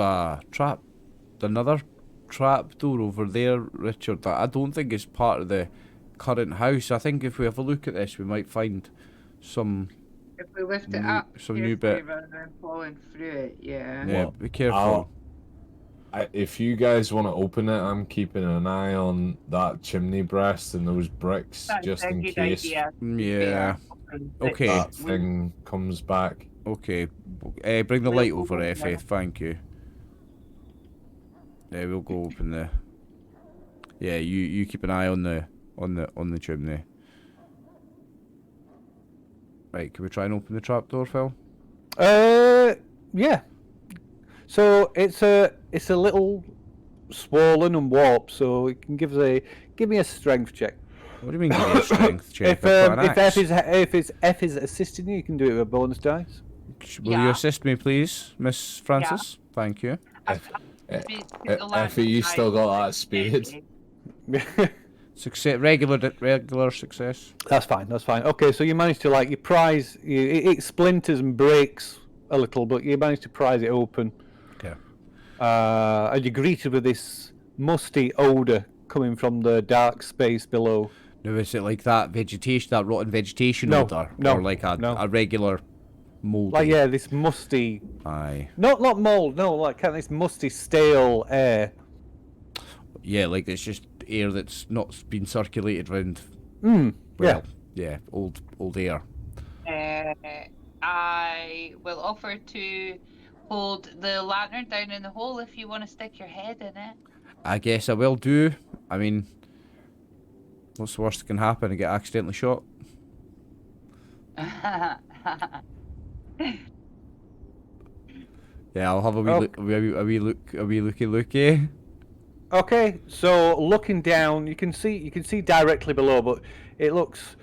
another trapdoor over there, Richard, that I don't think is part of the current house. I think if we have a look at this, we might find some. If we lift it up, some new bit rather than falling through it, yeah. Yeah, well, be careful. If you guys want to open it, I'm keeping an eye on that chimney breast and those bricks just in case. Yeah. Okay. That thing comes back. Okay. Bring the light over, Effie. Thank you. Yeah, we'll go open the. Yeah, you keep an eye on the chimney. Right, can we try and open the trapdoor, Phil? Yeah. So it's a little swollen and warped, so it can give me a strength check. What do you mean give me a strength check? If F is assisting you, you can do it with a bonus dice. Will you assist me, please, Miss Francis? Yeah. Thank you. Effie, you still got that speed. Success, regular success. That's fine. Okay, so you manage to you prise. It splinters and breaks a little, but you manage to prise it open. Okay. And you're greeted with this musty odor coming from the dark space below. Now, is it like that vegetation, that rotten vegetation odor, or like a regular mold? This musty. Aye. Not mold. No, kind of this musty, stale air. Yeah, like it's just air that's not been circulated round. Yeah. Yeah, old air. I will offer to hold the lantern down in the hole if you want to stick your head in it. I guess I will do. I mean, what's the worst that can happen? I get accidentally shot. Yeah, I'll have a wee looky. Okay, so looking down, you can see directly below, but it looks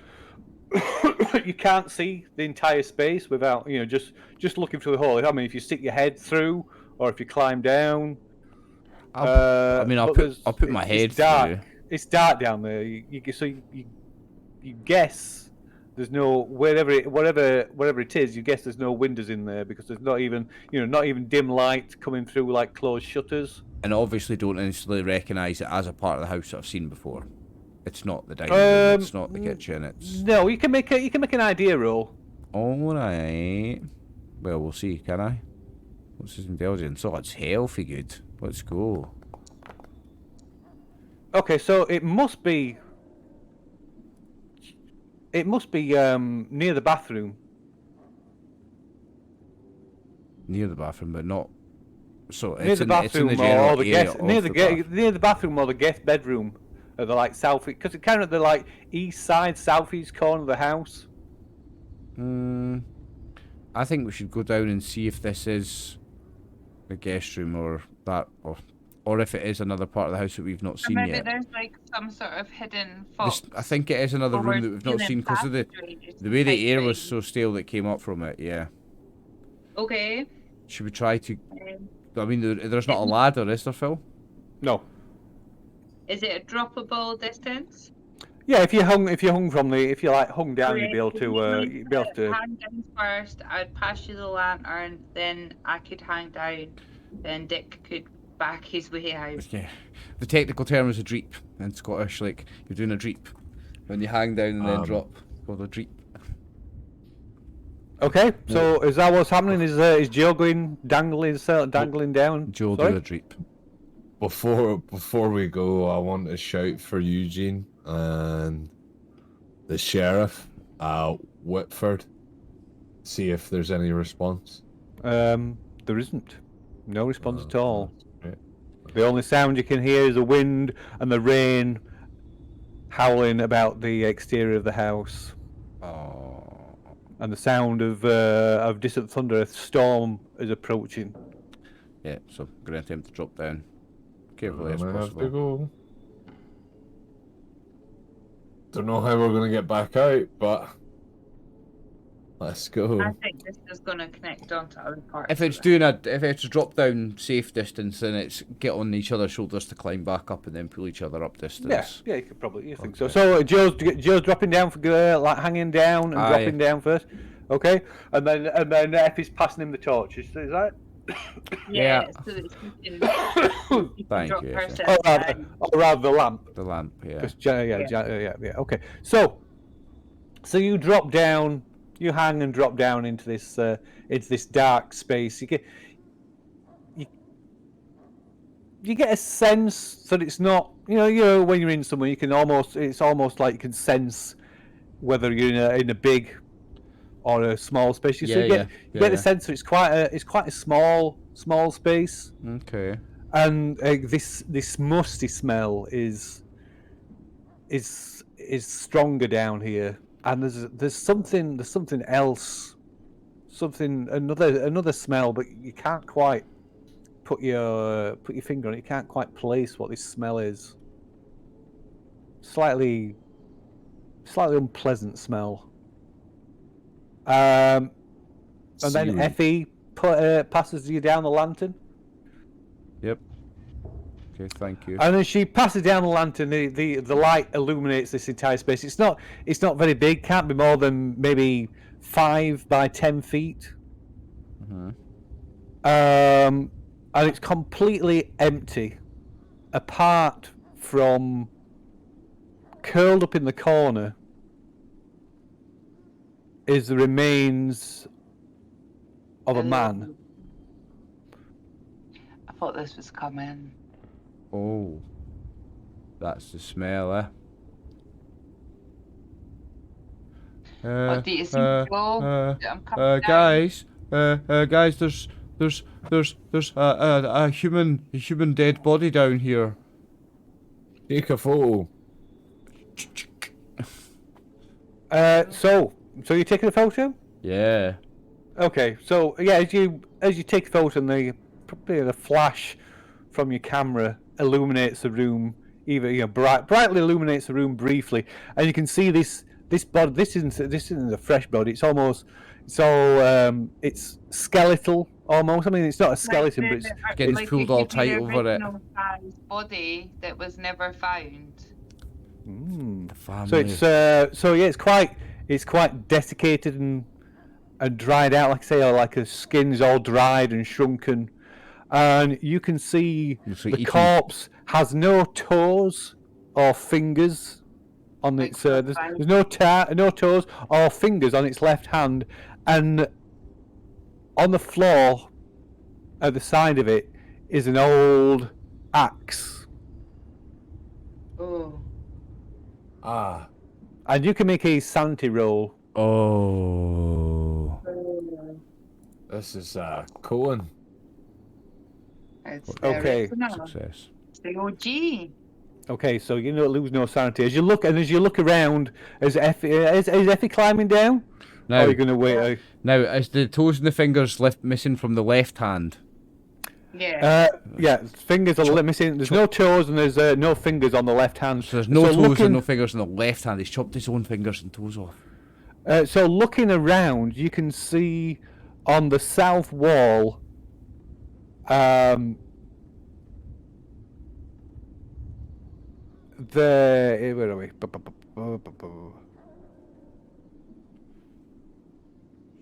you can't see the entire space without just looking through the hole. I mean, if you stick your head through or if you climb down. I'll put my head it's dark. through. It's dark down there. You guess there's no whatever it is. You guess there's no windows in there because there's not even dim light coming through like closed shutters. And obviously don't instantly recognise it as a part of the house that I've seen before. It's not the dining room. It's not the kitchen. It's no. You can make an idea roll. All right. Well, we'll see. Can I? What's his intelligence? Oh, it's healthy good. Let's go. Okay, so it must be near the bathroom. Near the bathroom, but not. So near the bathroom or the guest near the bathroom or the guest bedroom, at the like south, because it's kind of the like east side, southeast corner of the house. I think we should go down and see if this is the guest room or that, or if it is another part of the house that we've not seen maybe yet. There's like some sort of hidden fox. I think it is another room that we've not seen because of the way the air was so stale that came up from it. Yeah. Okay. Should we try to? I mean, there's not a ladder, is there, Phil? No. Is it a droppable distance? Yeah, if you hung down, you'd be able to. Hang down first. I'd pass you the lantern, then I could hang down, then Dick could back his way out. Yeah. The technical term is a dreep in Scottish. Like you're doing a dreep when you hang down and then drop. Called a dreep. Okay, so is that what's happening? Is Joe dangling down? Joe do a dreep. Before we go, I want to shout for Eugene and the sheriff, Whitford. See if there's any response. There isn't. No response at all. Right. The only sound you can hear is the wind and the rain howling about the exterior of the house. Oh. And the sound of distant thunder. A storm is approaching. Yeah, so I'm going to attempt to drop down carefully as I have to possible. go. Don't know how we're going to get back out, but let's go. I think this is going to connect onto other parts. If it's a drop down safe distance, then it's get on each other's shoulders to climb back up and then pull each other up distance. Yeah, you could probably think so. So Joe's dropping down for like hanging down and dropping down first. Okay, and then Effie's passing him the torch. Is that? Yeah. So that you can Thank drop you. herself down. Or rather the lamp. The lamp, yeah. Yeah. Okay, so you drop down. You hang and drop down into this dark space. You get a sense that it's not, when you're in somewhere, it's almost like you can sense whether you're in a big or a small space. You get a sense that it's quite a small space. Okay. And this musty smell is stronger down here. And there's something else, another smell, but you can't quite put your finger on it. You can't quite place what this smell is. Slightly unpleasant smell. And then Effie passes you down the lantern. Yep. Okay, thank you. And as she passes down the lantern, the light illuminates this entire space. It's not very big. Can't be more than maybe 5 by 10 feet. Mm-hmm. And it's completely empty, apart from curled up in the corner is the remains of a man. I thought this was coming. Oh, that's the smell, eh? What do you think, Joe? I'm coming down. Guys, guys, there's a human dead body down here. Take a photo. So you're taking a photo? Yeah. Okay, so yeah, as you take the photo, and the flash from your camera illuminates the room, brightly illuminates the room briefly, and you can see this body. This isn't a fresh body. It's almost it's skeletal almost. I mean, it's not a skeleton, but it's getting pulled all tight over it. Body that was never found. The family. So it's quite desiccated and dried out, like I say, or like the skin's all dried and shrunken, and you can see the corpse has no toes or fingers on its. There's no toes or fingers on its left hand, and on the floor at the side of it is an old axe. Oh. Ah. And you can make a sanity roll. Oh. This is Cohen. Okay. Success. It's the OG. Okay, so you lose no sanity as you look around. Is Effie climbing down? No. Or are you going to wait? Now, is the toes and the fingers missing from the left hand? Yeah. Fingers are missing. There's no toes and there's no fingers on the left hand. So there's no toes and no fingers on the left hand. He's chopped his own fingers and toes off. So looking around, you can see on the south wall. Where are we?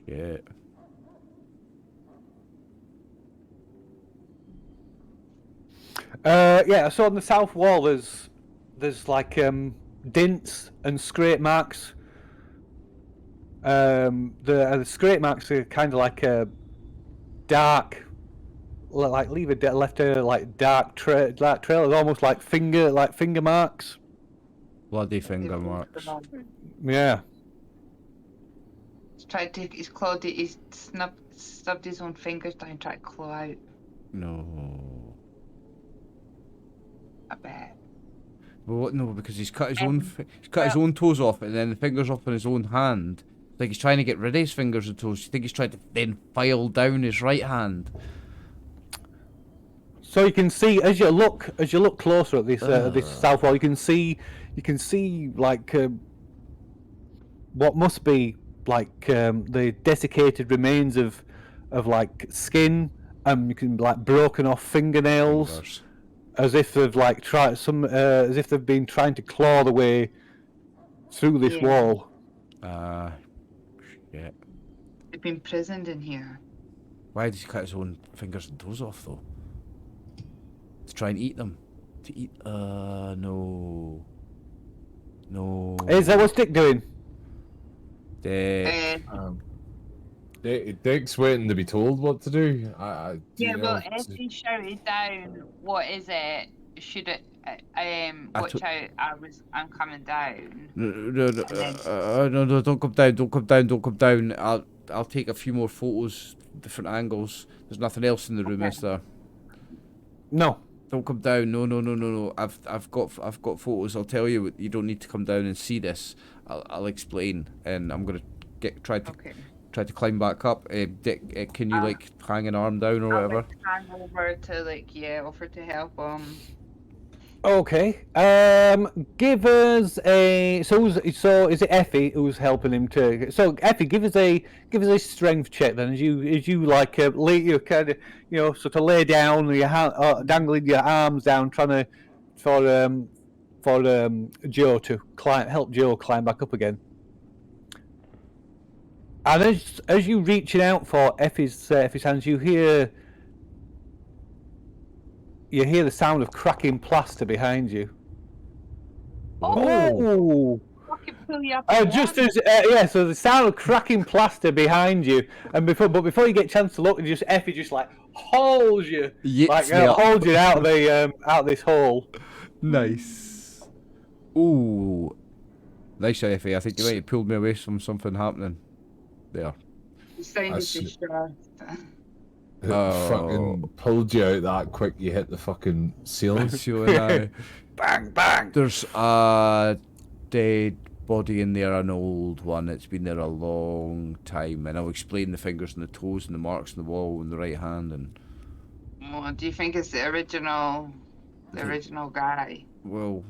Shit. So on the south wall there's like dints and scrape marks. The scrape marks are kind of like a dark, like left a like dark trail, almost like finger marks. Bloody finger marks. Yeah. He's clawed it. He's stubbed his own fingers down, tried to claw out. No. I bet. Well, what? No, because he's cut his own toes off, and then the fingers off on his own hand. Like he's trying to get rid of his fingers and toes. You think he's trying to then file down his right hand? So you can see as you look closer at this south wall, you can see like what must be like the desiccated remains of like skin, you can like broken off fingernails, as if they've like as if they've been trying to claw their way through this wall. Shit. They've been imprisoned in here. Why did he cut his own fingers and toes off though? To try and eat them. To eat. No. No. Is that what's Dick doing? Dick's waiting to be told what to do. Effie shouted down, "What is it? Should it? Watch out! I'm coming down." No, don't come down. I'll take a few more photos, different angles. There's nothing else in the room, is there? No. Don't come down. No. I've got photos. I'll tell you. You don't need to come down and see this. I'll explain, and I'm gonna try to climb back up. Dick, can you like hang an arm down or whatever? Hang over to offer to help him. Okay. Give us a so is it Effie who's helping him to? So Effie, give us a strength check then, as you like lay you kind of sort of lay down your hand, dangling your arms down, trying to for Joe to help Joe climb back up again. And as you reaching out for Effie's hands, you hear the sound of cracking plaster behind you. Oh! Just as so the sound of cracking plaster behind you, and before you get a chance to look, Effie just like holds you, holds you out of the out of this hole. Nice. Ooh. Nice, Effie. I think you might have pulled me away from something happening there. You sounded distressed. Fucking pulled you out that quick. You hit the fucking ceiling. Bang, bang. There's a dead body in there, an old one. It's been there a long time, and I'll explain the fingers and the toes and the marks on the wall and the right hand. And well, do you think it's the original guy? well,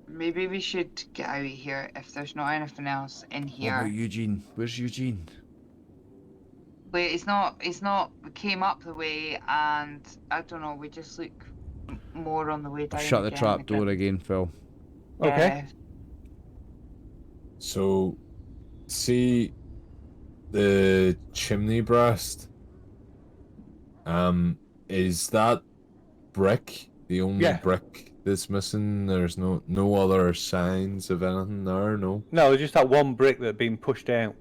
maybe we should get out of here if there's not anything else in here. What about Eugene? Where's Eugene? Wait, it's not. We came up the way, and I don't know. We just look more on the way down. Shut the trapdoor again, Phil. Okay. So, see the chimney breast. Is that brick the only brick that's missing? There's no other signs of anything there. No. No, it's just that one brick that had been pushed out.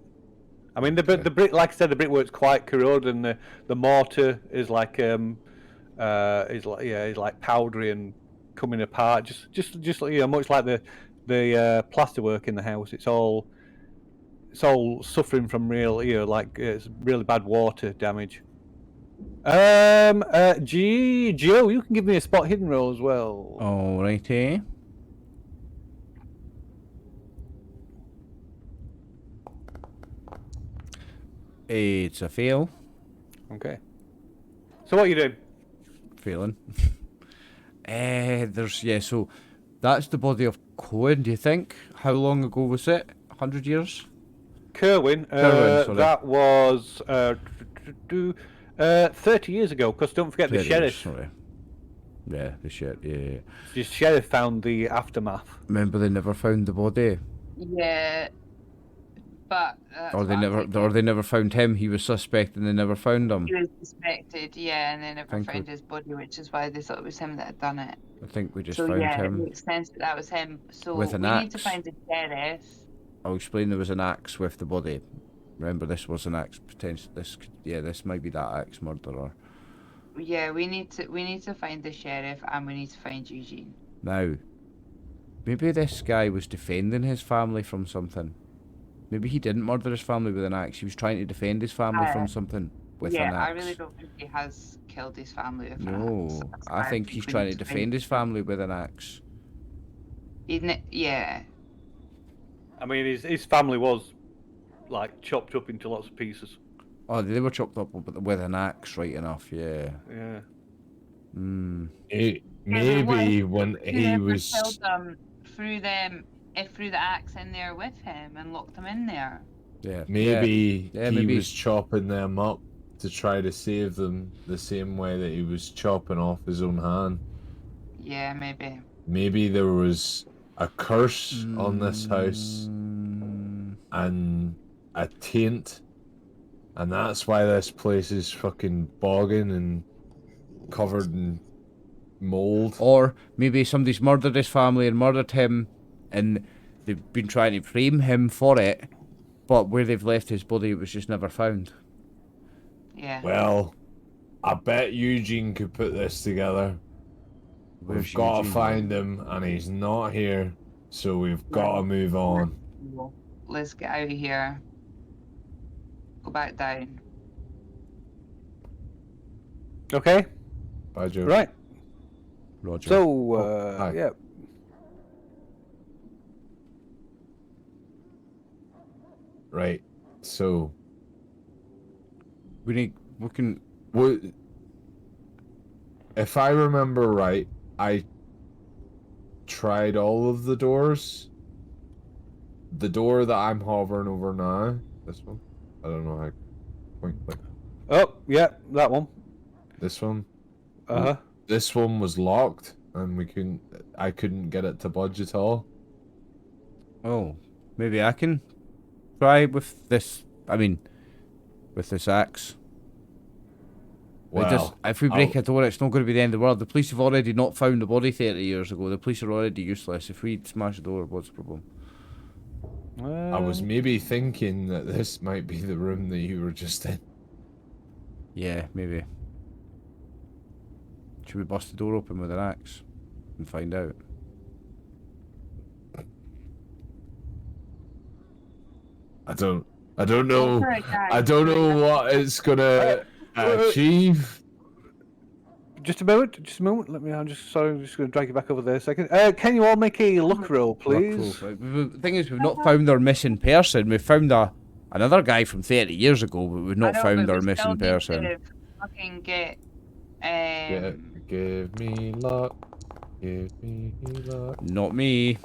I mean, the brick, like I said, the brickwork's quite corroded, and the mortar is like powdery and coming apart. Just much like the plasterwork in the house. It's all suffering from real, it's really bad water damage. Joe, you can give me a spot hidden roll as well. Alrighty. It's a fail. Okay. So what are you doing? Failing. So that's the body of Cohen, do you think? How long ago was it? 100 years? Kerwin, sorry. that was 30 years ago, because don't forget the sheriff. Sorry. Yeah, the sheriff, yeah. The sheriff found the aftermath. Remember they never found the body? Yeah. But or they never found him. He was suspect and they never found him. He was suspected, yeah, and they never found his body, which is why they thought it was him that had done it. I think we just found him. It makes sense that was him. So with an we axe. Need to find the sheriff. I'll explain. There was an axe with the body. Remember, this was an axe. Potentially, this might be that axe murderer. Yeah, we need to find the sheriff, and we need to find Eugene. Now, maybe this guy was defending his family from something. Maybe he didn't murder his family with an axe. He was trying to defend his family from something with an axe. Yeah, I really don't think he has killed his family with an axe. No, I think he's trying to defend his family with an axe. Yeah. I mean, his family was, like, chopped up into lots of pieces. Oh, they were chopped up with an axe, right enough, yeah. Yeah. Maybe when he was... killed them, threw the axe in there with him and locked them in there. Yeah. Maybe he was chopping them up to try to save them the same way that he was chopping off his own hand. Yeah, maybe. Maybe there was a curse on this house and a taint, and that's why this place is fucking bogging and covered in mold. Or maybe somebody's murdered his family and murdered him, and they've been trying to frame him for it, but where they've left his body, it was just never found. Yeah. Well, I bet Eugene could put this together. We've got to find him, and he's not here, so we've got to move on. Let's get out of here. Go back down. Okay. Bye, Joe. Right. Roger. So, yeah. Right. So we can. If I remember right, I tried all of the doors. The door that I'm hovering over now, this one. I don't know how. Point click. Oh, yeah, that one. This one. Uh-huh. This one was locked, and I couldn't get it to budge at all. Oh, maybe I can try with this. I mean, with this axe. Well, if we break a door, it's not going to be the end of the world. The police have already not found the body 30 years ago. The police are already useless. If we smash the door, what's the problem? I was maybe thinking that this might be the room that you were just in. Yeah, maybe. Should we bust the door open with an axe and find out? don't know. Alright, guys. I don't know what it's gonna achieve. Just a moment. I'm just going to drag you back over there a second. Can you all make a luck roll, please? The thing is, we've not found our missing person. We found another guy from 30 years ago, but we've not found our missing person. Fucking get. Give me luck. Give me luck. Not me.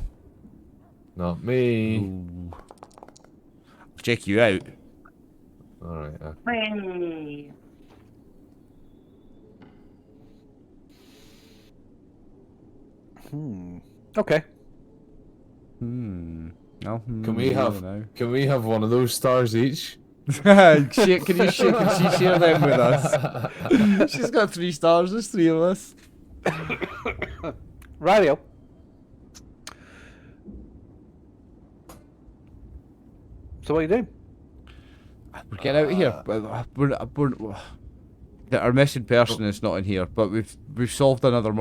Not me. Ooh. I'll check you out. Alright. Hey. Okay. No. Can we have one of those stars each? Can she share them with us? She's got 3 stars. There's 3 of us. Rightio. So what are you doing? We're getting out of here. Our missing person is not in here, but we've solved another,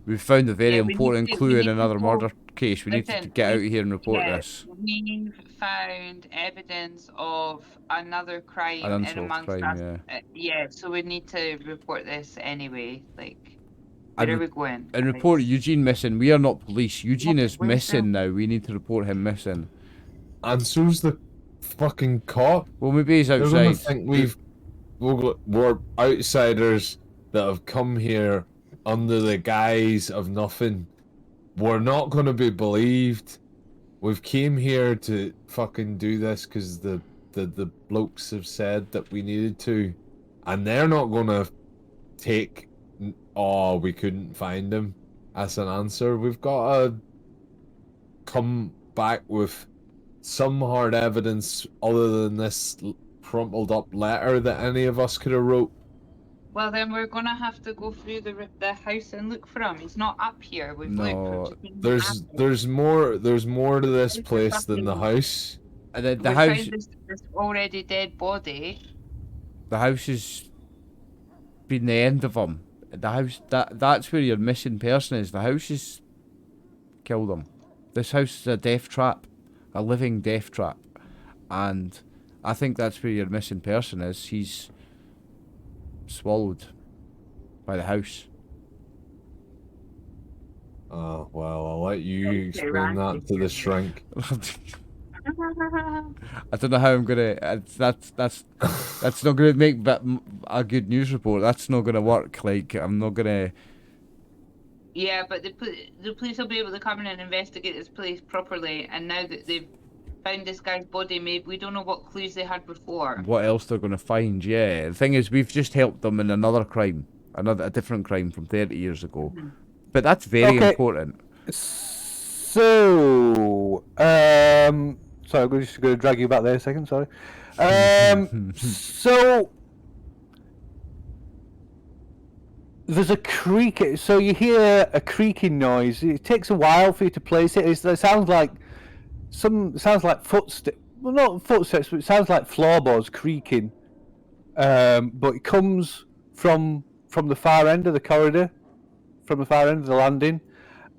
we've found a very important clue in another murder case. We need to get out of here and report this. We've found evidence of another crime An in unsolved amongst crime, us. Yeah, so we need to report this anyway. Like, where are we going? And report Eugene missing. We are not police. Eugene is Where's missing now. We need to report him missing. And so's the fucking cop. Well, maybe he's They're gonna outside. think we're outsiders that have come here under the guise of nothing. We're not going to be believed. We've came here to fucking do this because the blokes have said that we needed to, and they're not going to take, oh, we couldn't find him as an answer. We've got to come back with some hard evidence other than this crumpled up letter that any of us could have wrote. Well, then we're gonna have to go through the house and look for him. He's not up here. We've looked. There's more to this place than the house. And the house. This already dead body. The house has been the end of him. The house that's where your missing person is. The house has killed him. This house is a death trap, a living death trap, and I think that's where your missing person is. He's swallowed by the house. Oh well, I'll let you explain that to the shrink. I don't know how I'm gonna. That's not gonna make a good news report. That's not gonna work. Like, I'm not gonna. Yeah, but the police will be able to come in and investigate this place properly. And now that they've found this guy's body, maybe we don't know what clues they had before. What else they're gonna find? Yeah. The thing is, we've just helped them in another crime, a different crime from 30 years ago. Mm-hmm. But that's very important. So, sorry, I'm just going to drag you back there a second. Sorry. So there's a creak. So you hear a creaking noise. It takes a while for you to place it. It sounds like footsteps. Well, not footsteps, but it sounds like floorboards creaking. But it comes from the far end of the corridor, from the far end of the landing,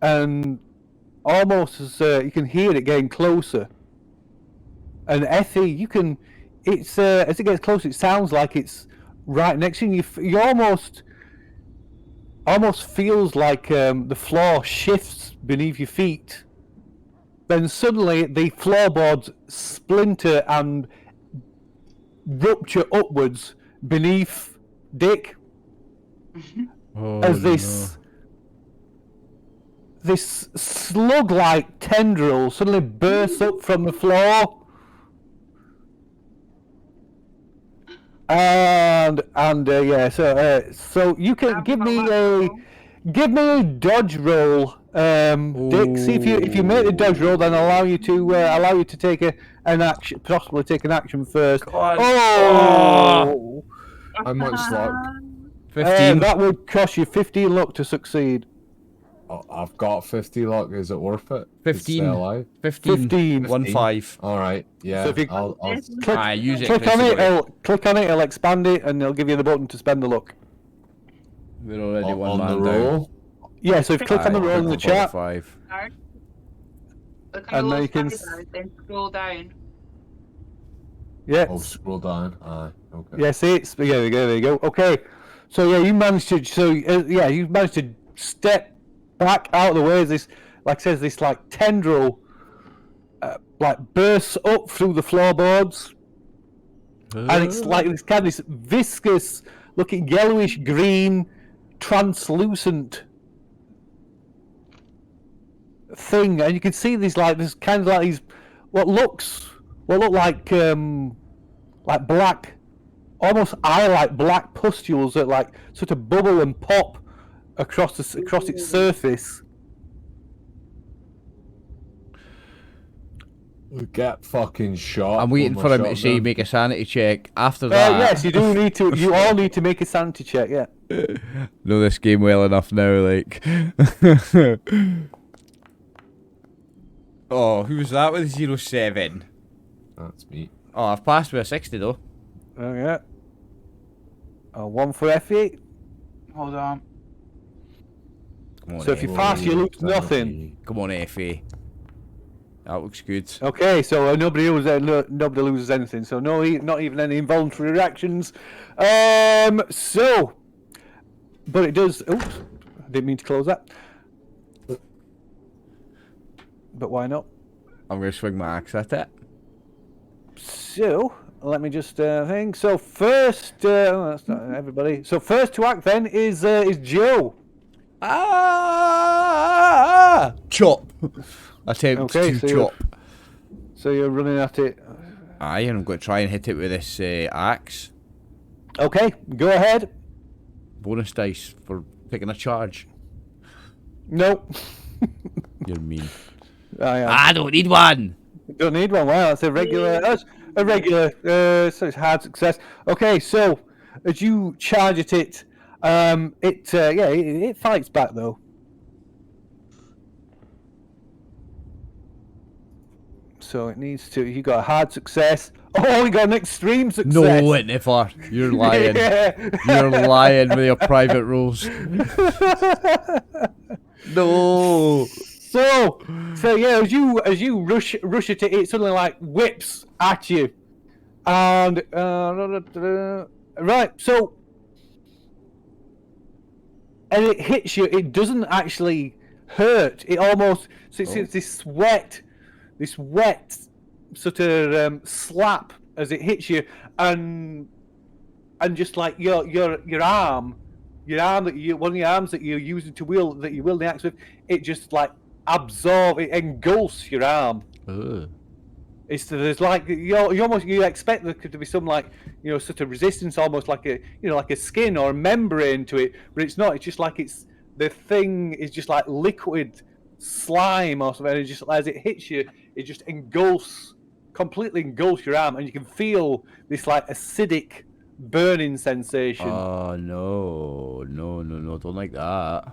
and almost as you can hear it getting closer. And Effie, you can. It's as it gets closer, it sounds like it's right next to you. You almost feels like the floor shifts beneath your feet. Then suddenly the floorboards splinter and rupture upwards beneath Dick. As this slug-like tendril suddenly bursts up from the floor. So you can give me a dodge roll, Dick. See if you make a dodge roll, then allow you to take an action, possibly take an action first. Oh! How much luck? 15. That would cost you 15 luck to succeed. Oh, I've got 50 luck. Is it worth it? 15. 15. 1-5. All right. Yeah. So if you I'll use it. click on it. It'll expand it, and it'll give you the button to spend the luck. We're already on one the man roll. down. Yeah. So if you click on the roll in the chat, Look and then you can then scroll down. Yeah. Oh, scroll down. Aye. Okay. Yeah, see it's there you go. Okay. So yeah, you managed to you managed to step back out of the way as this like says this like tendril like bursts up through the floorboards. And it's like this kind of this viscous looking yellowish green translucent thing, and you can see these like this kind of like these what look like black, almost eye-like black pustules that like sort of bubble and pop across its surface. Get fucking shot. I'm waiting for him to say make a sanity check. After that, yes, you do need to. You all need to make a sanity check. Yeah. Know this game well enough now. Like, oh, who was that with 07? That's me. Oh, I've passed with a 60 though. Oh yeah. One for Effie. Hold on. Come on, So if you pass, you lose nothing. Come on, Effie. That looks good. Okay, so nobody loses anything. So not even any involuntary reactions. So, but it does. Oops, I didn't mean to close that. But why not? I'm gonna swing my axe at it. So let me just think. So first, that's not everybody. So first to act then is Joe. Chop. Attempt to chop. So you're running at it. Aye, and I'm going to try and hit it with this axe. Okay, go ahead. Bonus dice for taking a charge. Nope. You're mean. I don't need one. You don't need one. Wow, that's a regular. So it's hard success. Okay, so as you charge at it, it fights back though. So it needs to. You got a hard success. Oh, you got an extreme success. No, it never. You're lying. You're lying with your private rules. No. So yeah, as you rush at it, it suddenly like whips at you, and right. So and it hits you. It doesn't actually hurt. It almost. So it's this wet sort of slap as it hits you, and just like your arm that you one of your arms that you're using to wield the axe with, it just like it engulfs your arm. There's like you expect there to be some like sort of resistance, almost like a skin or a membrane to it, but it's not. It's just like the thing is just like liquid slime or something. And it just as it hits you, it just completely engulfs your arm, and you can feel this like acidic burning sensation. Oh no, don't like that.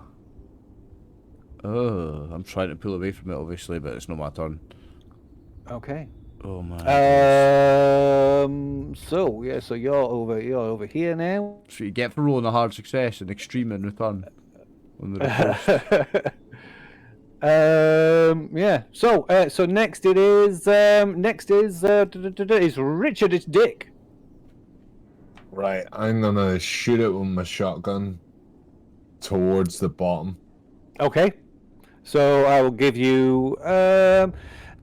Oh, I'm trying to pull away from it obviously, but it's not my turn. Okay. Oh my. So you're over here now. So you get for rolling a hard success and extreme in return. On the yeah. So next it is is Richard. It's Dick. Right, I'm gonna shoot it with my shotgun towards the bottom. Okay. So I will give you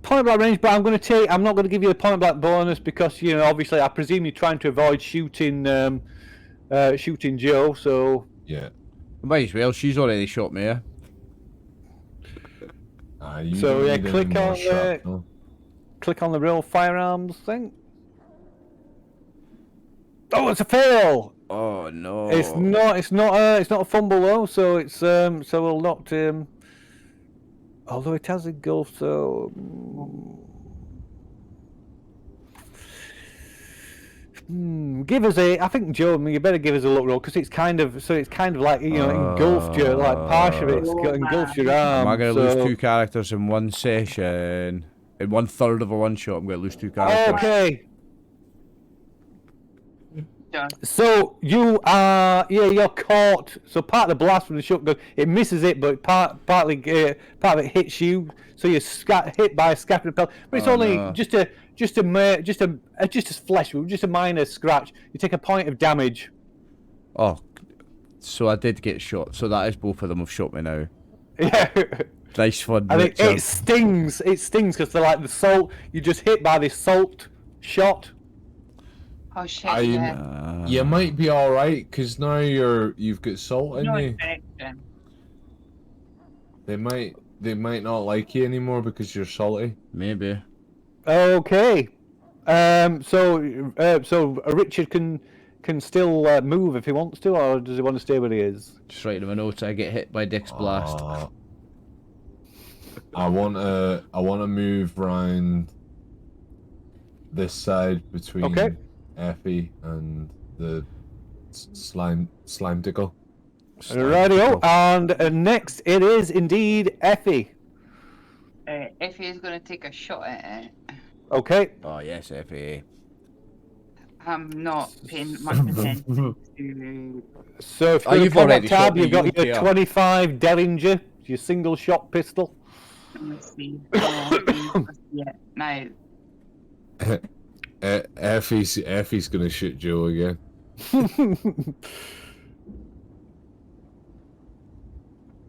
point blank range, but I'm not going to give you a point blank bonus because obviously I presume you're trying to avoid shooting Joe. So yeah. Might as well. She's already shot me. Yeah. So yeah, click on the real firearms thing. Oh, it's a fail. Oh no. It's not a fumble though. So it's so we'll not although it has a goal. So give us I think Joe, you better give us a look roll because it's kind of like engulfed you, like part of it's engulfed your arm. Am I going to lose 2 characters in one session? In 1/3 of a one shot, I'm going to lose 2 characters. Okay. Yeah. So you are, you're caught. So part of the blast from the shotgun, it misses it, but part of it hits you. So you're hit by a scattering pellet. But it's only just just a flesh wound, just a minor scratch. You take a point of damage. Oh, so I did get shot. So that is both of them have shot me now. Yeah. Nice fun. I think it stings. It stings because they're like the salt. You're just hit by this salt shot. Oh shit! Yeah. You might be all right because now you've got salt in you. Infection. They might not like you anymore because you're salty. Maybe. Okay. So Richard can still move if he wants to, or does he want to stay where he is? Just writing him a note. I get hit by Dick's blast. I want to move round this side between Effie and the slime tickle. Rightio. And next it is indeed Effie. Effie is going to take a shot at it. Okay. Oh yes, Effie. I'm not paying much attention to. So if you've already tab, you've got your 25 Derringer, your single shot pistol. Let's see. Yeah, now. Effie's gonna shoot Joe again.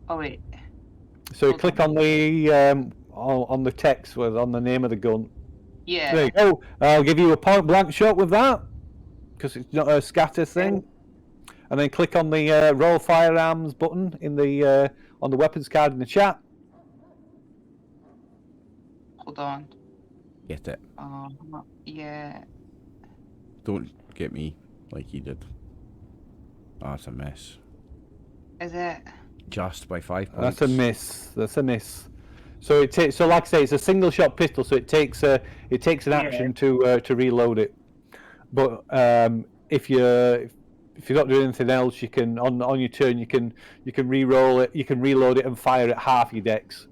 Oh wait. So you click on the text with on the name of the gun. Yeah. There you go. I'll give you a point blank shot with that because it's not a scatter thing. And then click on the roll firearms button in the on the weapons card in the chat. Hold on. Get it. Yeah. Don't get me like you did. Oh, that's a miss. Is it? Just by 5 points. That's a miss. That's a miss. So it takes. So like I say, it's a single shot pistol. So it takes an action to reload it. But if you're not doing anything else, you can on your turn you can re-roll it. You can reload it and fire at half your dex.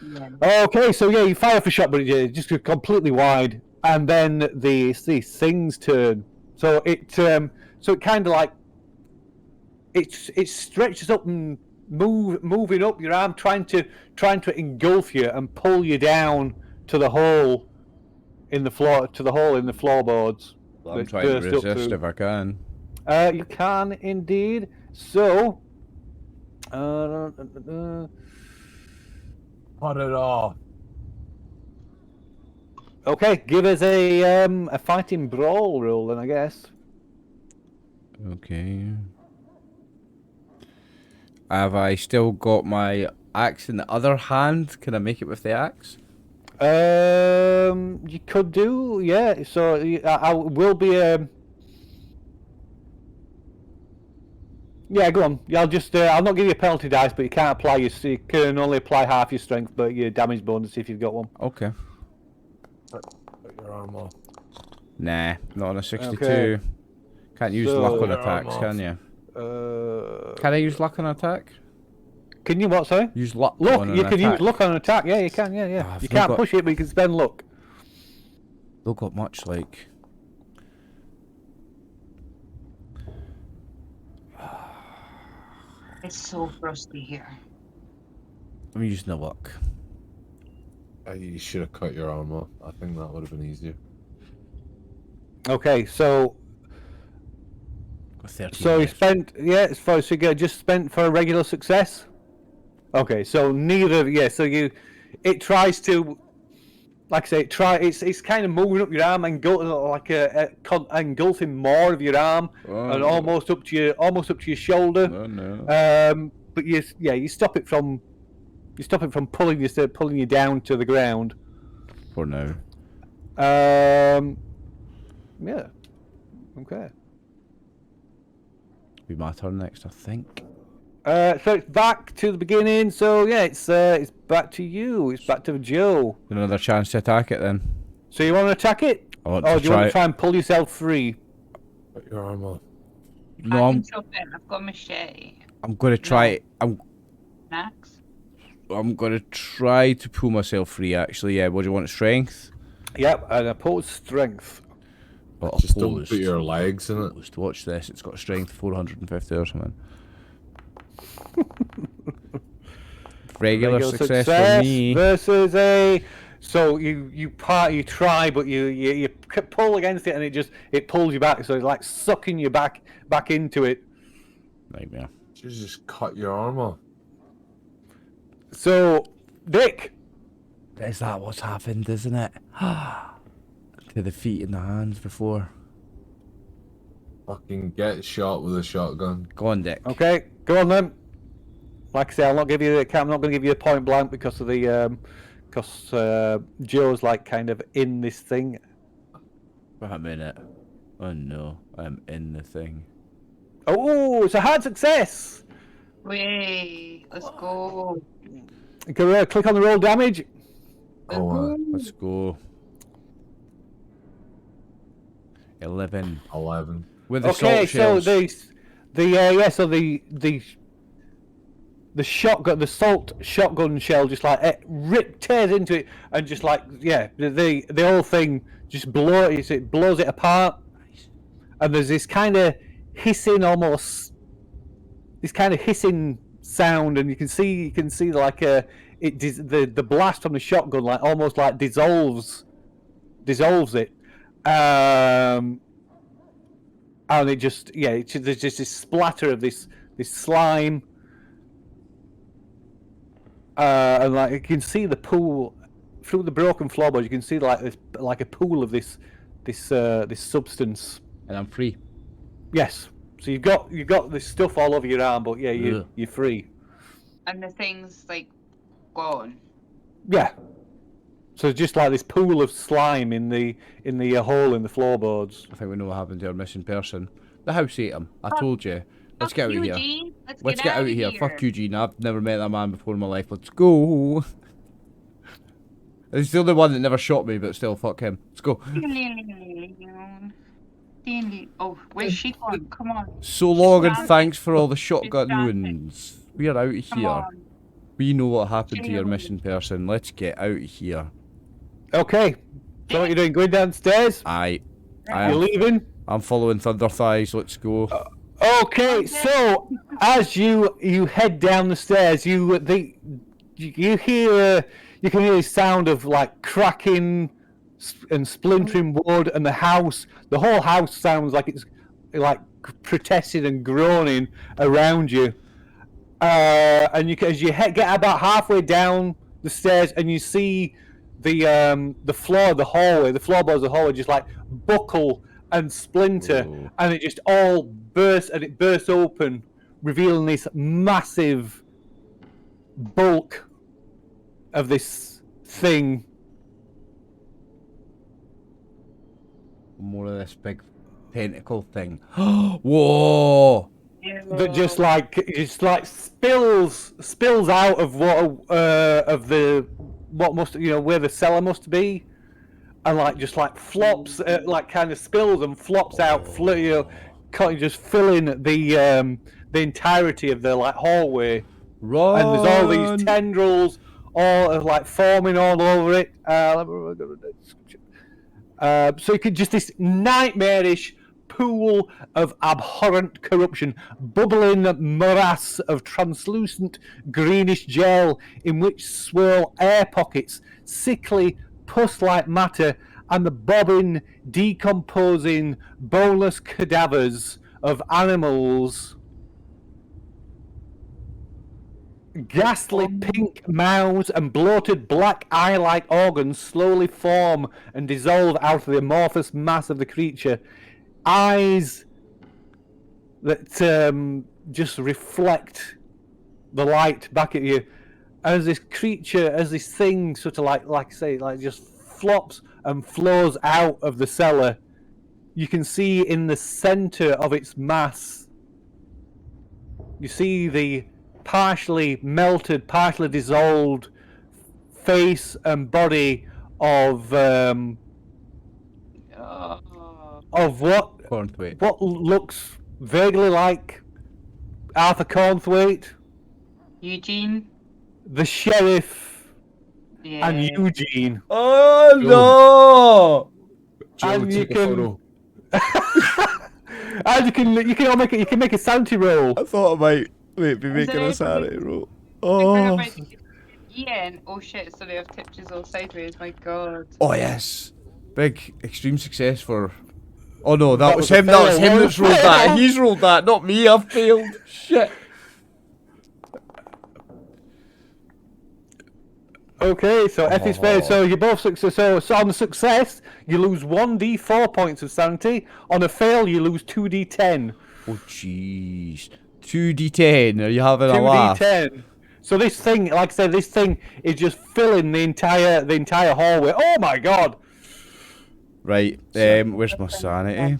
Yeah. Okay, so yeah, you fire for shot, but it just completely wide, and then the thing's turn. So it kind of like it stretches up and moving up your arm, trying to engulf you and pull you down to the hole in the floorboards. Well, I'm trying to resist if I can. You can indeed. So, Cut it off. Okay, give us a fighting brawl roll then, I guess. Okay. Have I still got my axe in the other hand? Can I make it with the axe? You could do, yeah. So I will be. Yeah, go on. I'll just. I'll not give you a penalty dice, but you can't apply your. You can only apply half your strength, but your damage bonus if you've got one. Okay. Put your arm off. Nah, not on a 62. Okay. Can't use luck on attacks, can you? Can I use luck on attack? Can you what, sorry? Use luck. Look, on you an can attack. use luck on an attack. Yeah, you can. Yeah. You can't push it, but you can spend luck. Don't got much like. It's so frosty here. I'm using the luck. You should have cut your arm off. I think that would have been easier. Okay, so. So you spent, so you just spent for a regular success. Okay, so neither, so it tries to, like I say, it's kind of moving up your arm and engulfing more of your arm and almost up to your shoulder. Oh no. But you stop it from pulling you down to the ground. For now. Yeah. Okay. Be my turn next, I think. So it's back to the beginning. So yeah, it's back to you. It's back to Joe. Another chance to attack it then. So you want to attack it? Or do you want to try and pull yourself free? Put your arm off. No, I've got a machete. I'm gonna try. Axe? I'm gonna try to pull myself free. Actually, yeah. What do you want? Strength. Yep, and opposed strength. Well, Just don't put your legs in it. Watch this. It's got strength 450 or something. Regular success for me. Versus a. So you try, but you pull against it, and it pulls you back. So it's like sucking you back into it. Nightmare. You just cut your arm off. So, Dick. Is that what's happened, isn't it? To the feet and the hands before. Fucking get shot with a shotgun. Go on, Dick. Okay, go on then. Like I say, I'm not going to give you a point blank because of the because Joe's like kind of in this thing. Wait a minute. Oh no, I'm in the thing. Oh, it's a hard success. Way, let's go. You can click on the roll damage. Oh, Let's go. 11. 11. With the Okay, salt so shells. the shotgun, the salt shotgun shell, just like it tears into it, and just like the whole thing just blows it apart, and there's this kind of hissing, almost this kind of hissing sound, and you can see like the blast from the shotgun like almost like dissolves it, and it just there's just this splatter of this slime. And like you can see the pool through the broken floorboards. You can see like a pool of this substance. And I'm free. Yes. So you've got this stuff all over your arm, but you're free. And the thing's like gone. Yeah. So it's just like this pool of slime in the hole in the floorboards. I think we know what happened to our missing person. The house ate him. I told you. Let's get out of here. Gene. Let's get out of here. Fuck you, Gene. I've never met that man before in my life. Let's go. He's the only one that never shot me, but still, fuck him. Let's go. Oh, where's she gone? Come on. So long and thanks for all the shotgun wounds. We are out of Come here. on. We know what happened to your missing person. Let's get out of here. Okay. So what you're doing? Going downstairs? You're You're leaving? I'm following Thunder Thighs. Let's go. Okay, so as you head down the stairs, you can hear the sound of like cracking and splintering wood, and the whole house sounds like it's like protesting and groaning around you. And as you get about halfway down the stairs, and you see the floor of the hallway, the floorboards of the hallway just like buckle and splinter. Ooh. And it just all bursts open, revealing this massive bulk of this thing. More of this big tentacle thing. Whoa! That just spills out of where the cellar must be. And flops, kind of spills and flops out, just filling the entirety of the hallway. Run! And there's all these tendrils, all forming all over it. So you could just this nightmarish pool of abhorrent corruption, bubbling morass of translucent greenish gel in which swirl air pockets, sickly pus-like matter, and the bobbing, decomposing, boneless cadavers of animals. Ghastly pink mouths and bloated black eye-like organs slowly form and dissolve out of the amorphous mass of the creature. Eyes that just reflect the light back at you. As this thing sort of just flops and flows out of the cellar, you can see in the center of its mass, you see the partially melted, partially dissolved face and body of what looks vaguely like Arthur Cornthwaite, Eugene, the sheriff, and Eugene. Oh no! And you can, and you can make a sanity roll. I thought I might be making a sanity roll. Oh, Yeah, and oh shit, sorry, I've tipped you all sideways, my god. Oh yes, big extreme success for. Oh no, that was was a him. That was fail. him that's rolled that. He's rolled that, not me. I've failed. Shit. Okay, so Effie's failed. So you both success. So on a success, you lose 1d4 points of sanity. On a fail, you lose 2d10. Oh jeez. 2d10. Are you having a laugh? 2d10. So this thing, like I said, this thing is just filling the entire hallway. Oh my god! Right. Where's my sanity?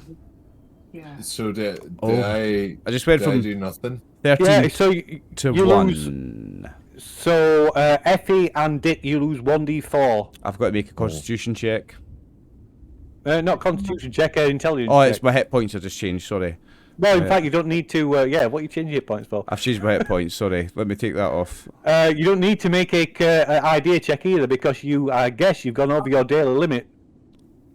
Yeah. So did Oh. I just went did I from do nothing? 13 Yeah, so you to you 1. lose. So Effie and Dick, you lose 1d4. I've got to make a constitution check. Not Constitution check, intelligence. Oh, check. it's my hit points I just changed, sorry. Well, in fact, you don't need to. Yeah, what are you changing your points for? I've changed my hit points, sorry. Let me take that off. You don't need to make a idea check either because I guess you've gone over your daily limit.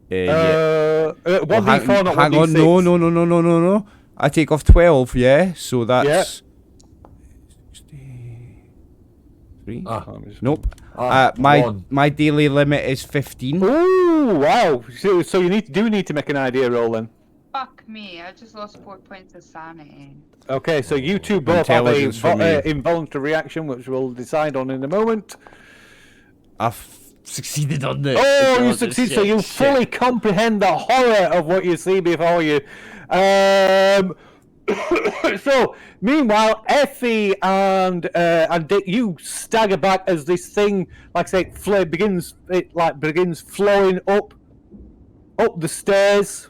Yeah. 1d4, not hang 1d6. on, no. I take off 12, yeah? So that's... 63? Nope. My daily limit is 15. Ooh, wow. So you need to make an idea roll then. Fuck me, I just lost 4 points of sanity. Okay, so you two both have Intelligence for me. a involuntary reaction, which we'll decide on in a moment. I've succeeded on this. Oh, you succeed, so you fully comprehend the horror of what you see before you. So, meanwhile, Effie and Dick, you stagger back as this thing, like I say, begins flowing up the stairs.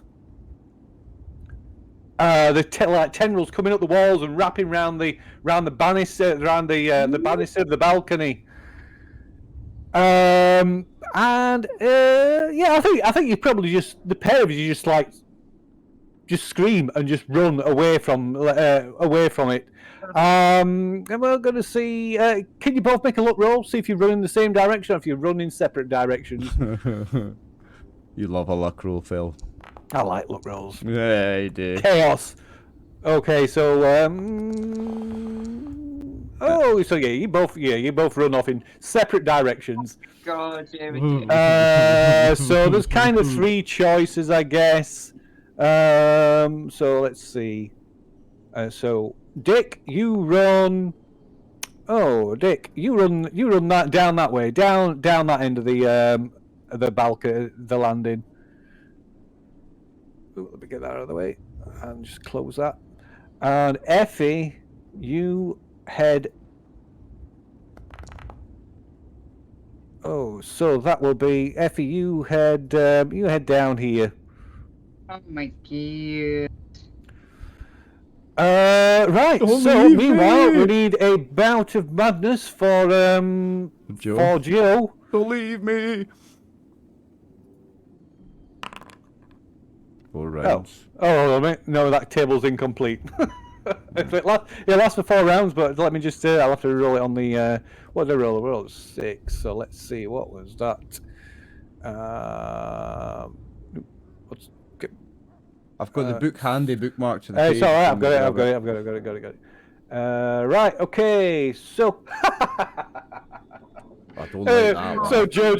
The tendrils coming up the walls and wrapping round the banister, the banister of the balcony. Yeah, I think you probably the pair of you just scream and just run away from it. And we're going to see. Can you both make a luck roll? See if you run in the same direction or if you run in separate directions. You love a luck roll, Phil. I like luck rolls. Yeah, you do. Chaos. Okay, so so yeah, you both run off in separate directions. God, yeah, we do. So there's kind of 3 choices, I guess. So let's see. So Dick, you run. Oh, Dick, you run that down that way, down that end of the balcony, the landing. Ooh, let me get that out of the way and just close that. And Effie, you head. Oh, so that will be Effie. You head down here. Oh my god. Right. Don't so leave meanwhile, me. we need a bout of madness for Joe. For Joe. Believe me. 4 rounds. Oh, no, that table's incomplete. It lasts for 4 rounds, but let me just. I'll have to roll it on the. What did I roll? I rolled 6. So let's see. What was that? I've got the book handy, bookmarked to the page. It's all right. I've got it. Right. Okay. So. I don't like that. So Joe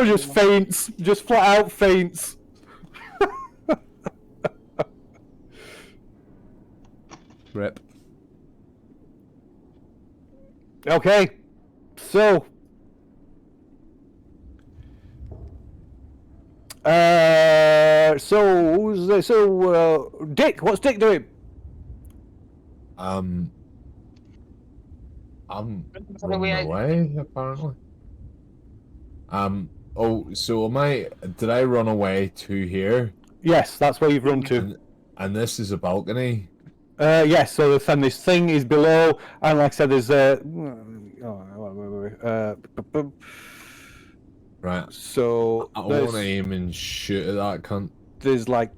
just faints, just flat out faints. Rip. Okay, so Dick, what's Dick doing? I'm running away apparently. Oh, so did I run away to here? Yes, that's where you've run to. And this is a balcony. Yes, so this thing is below, and like I said, there's Right. So I want to aim and shoot at that cunt. There's like,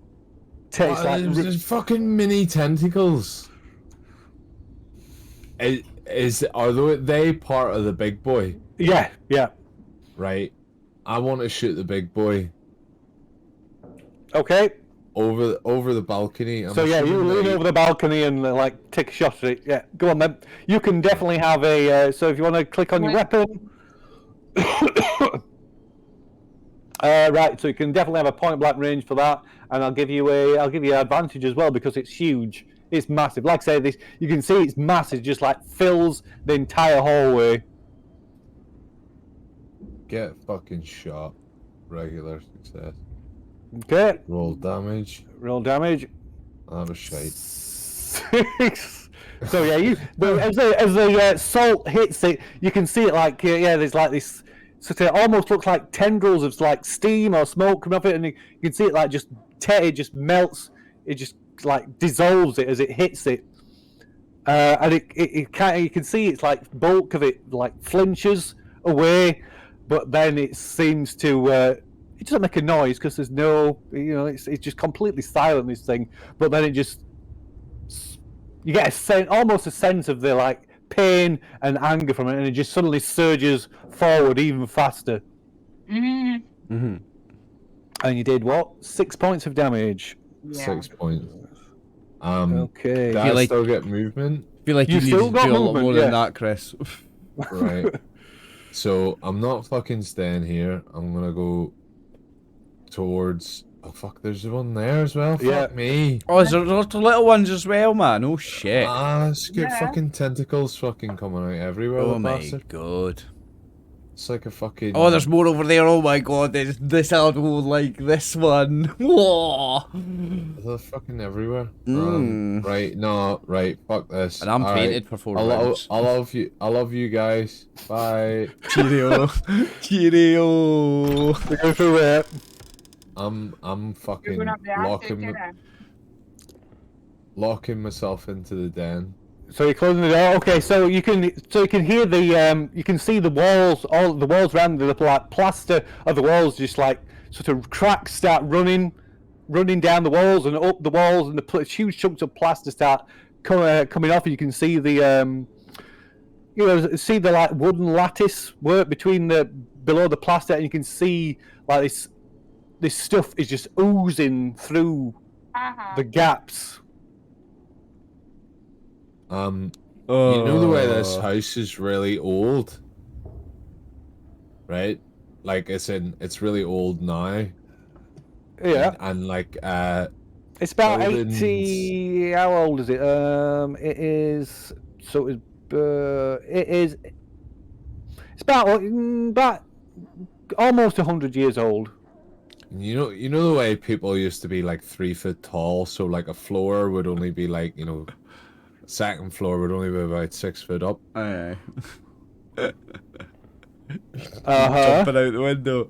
there's fucking mini tentacles. Are they part of the big boy? Yeah. Right. I want to shoot the big boy. Okay. over the balcony. So yeah, you lean over the balcony and like take a shot at it. Yeah, go on then. You can definitely have a. So if you want to click on your weapon. Right, so you can definitely have a point blank range for that, and I'll give you an advantage as well because it's huge. It's massive. Like I say, this you can see it's massive, just like fills the entire hallway. Get fucking shot. Regular success. Okay. Roll damage. Roll damage. That was shite. 6. So yeah, as the salt hits it, you can see it like there's like this. So it almost looks like tendrils of like steam or smoke coming off it, and you can see it like it just melts. It just like dissolves it as it hits it, and you can see it's like bulk of it like flinches away, but then it seems to it doesn't make a noise because there's no it's just completely silent, this thing. But then you get almost a sense of the like pain and anger from it, and it just suddenly surges forward even faster. Mm-hmm. And you did what? 6 points of damage. Yeah. 6 points. Okay. Do I still get movement? I feel like you need to do a lot more than that, Chris. Right. So I'm not fucking staying here. I'm gonna go towards. Oh fuck! There's one there as well. Fuck me. Oh, is there lots of little ones as well, man? Oh shit. It's got fucking tentacles fucking coming out everywhere. Oh my god. It's like a fucking. Oh, there's more over there. Oh my god, there's this elbow like this one. Whoa. They're fucking everywhere. Right. Fuck this. And I'm painted for 4 rounds. I love you. I love you guys. Bye. Cheerio. Cheerio. Go through it. I'm fucking locking myself into the den. So you're closing the door. Okay, so you can hear the you can see the walls, all the walls around the like plaster of the walls just like sort of cracks start running down the walls and up the walls, and the huge chunks of plaster start coming off. And you can see the see the like wooden lattice work between below the plaster, and you can see like this stuff is just oozing through the gaps. You know the way this house is really old, right? Like it's really old now. Yeah. And like it's about 80. How old is it? It is. So it is. It's about almost 100 years old. You know the way people used to be like 3 foot tall, so like a floor would only be like second floor would only be about 6 foot up. Aye. Jumping out the window.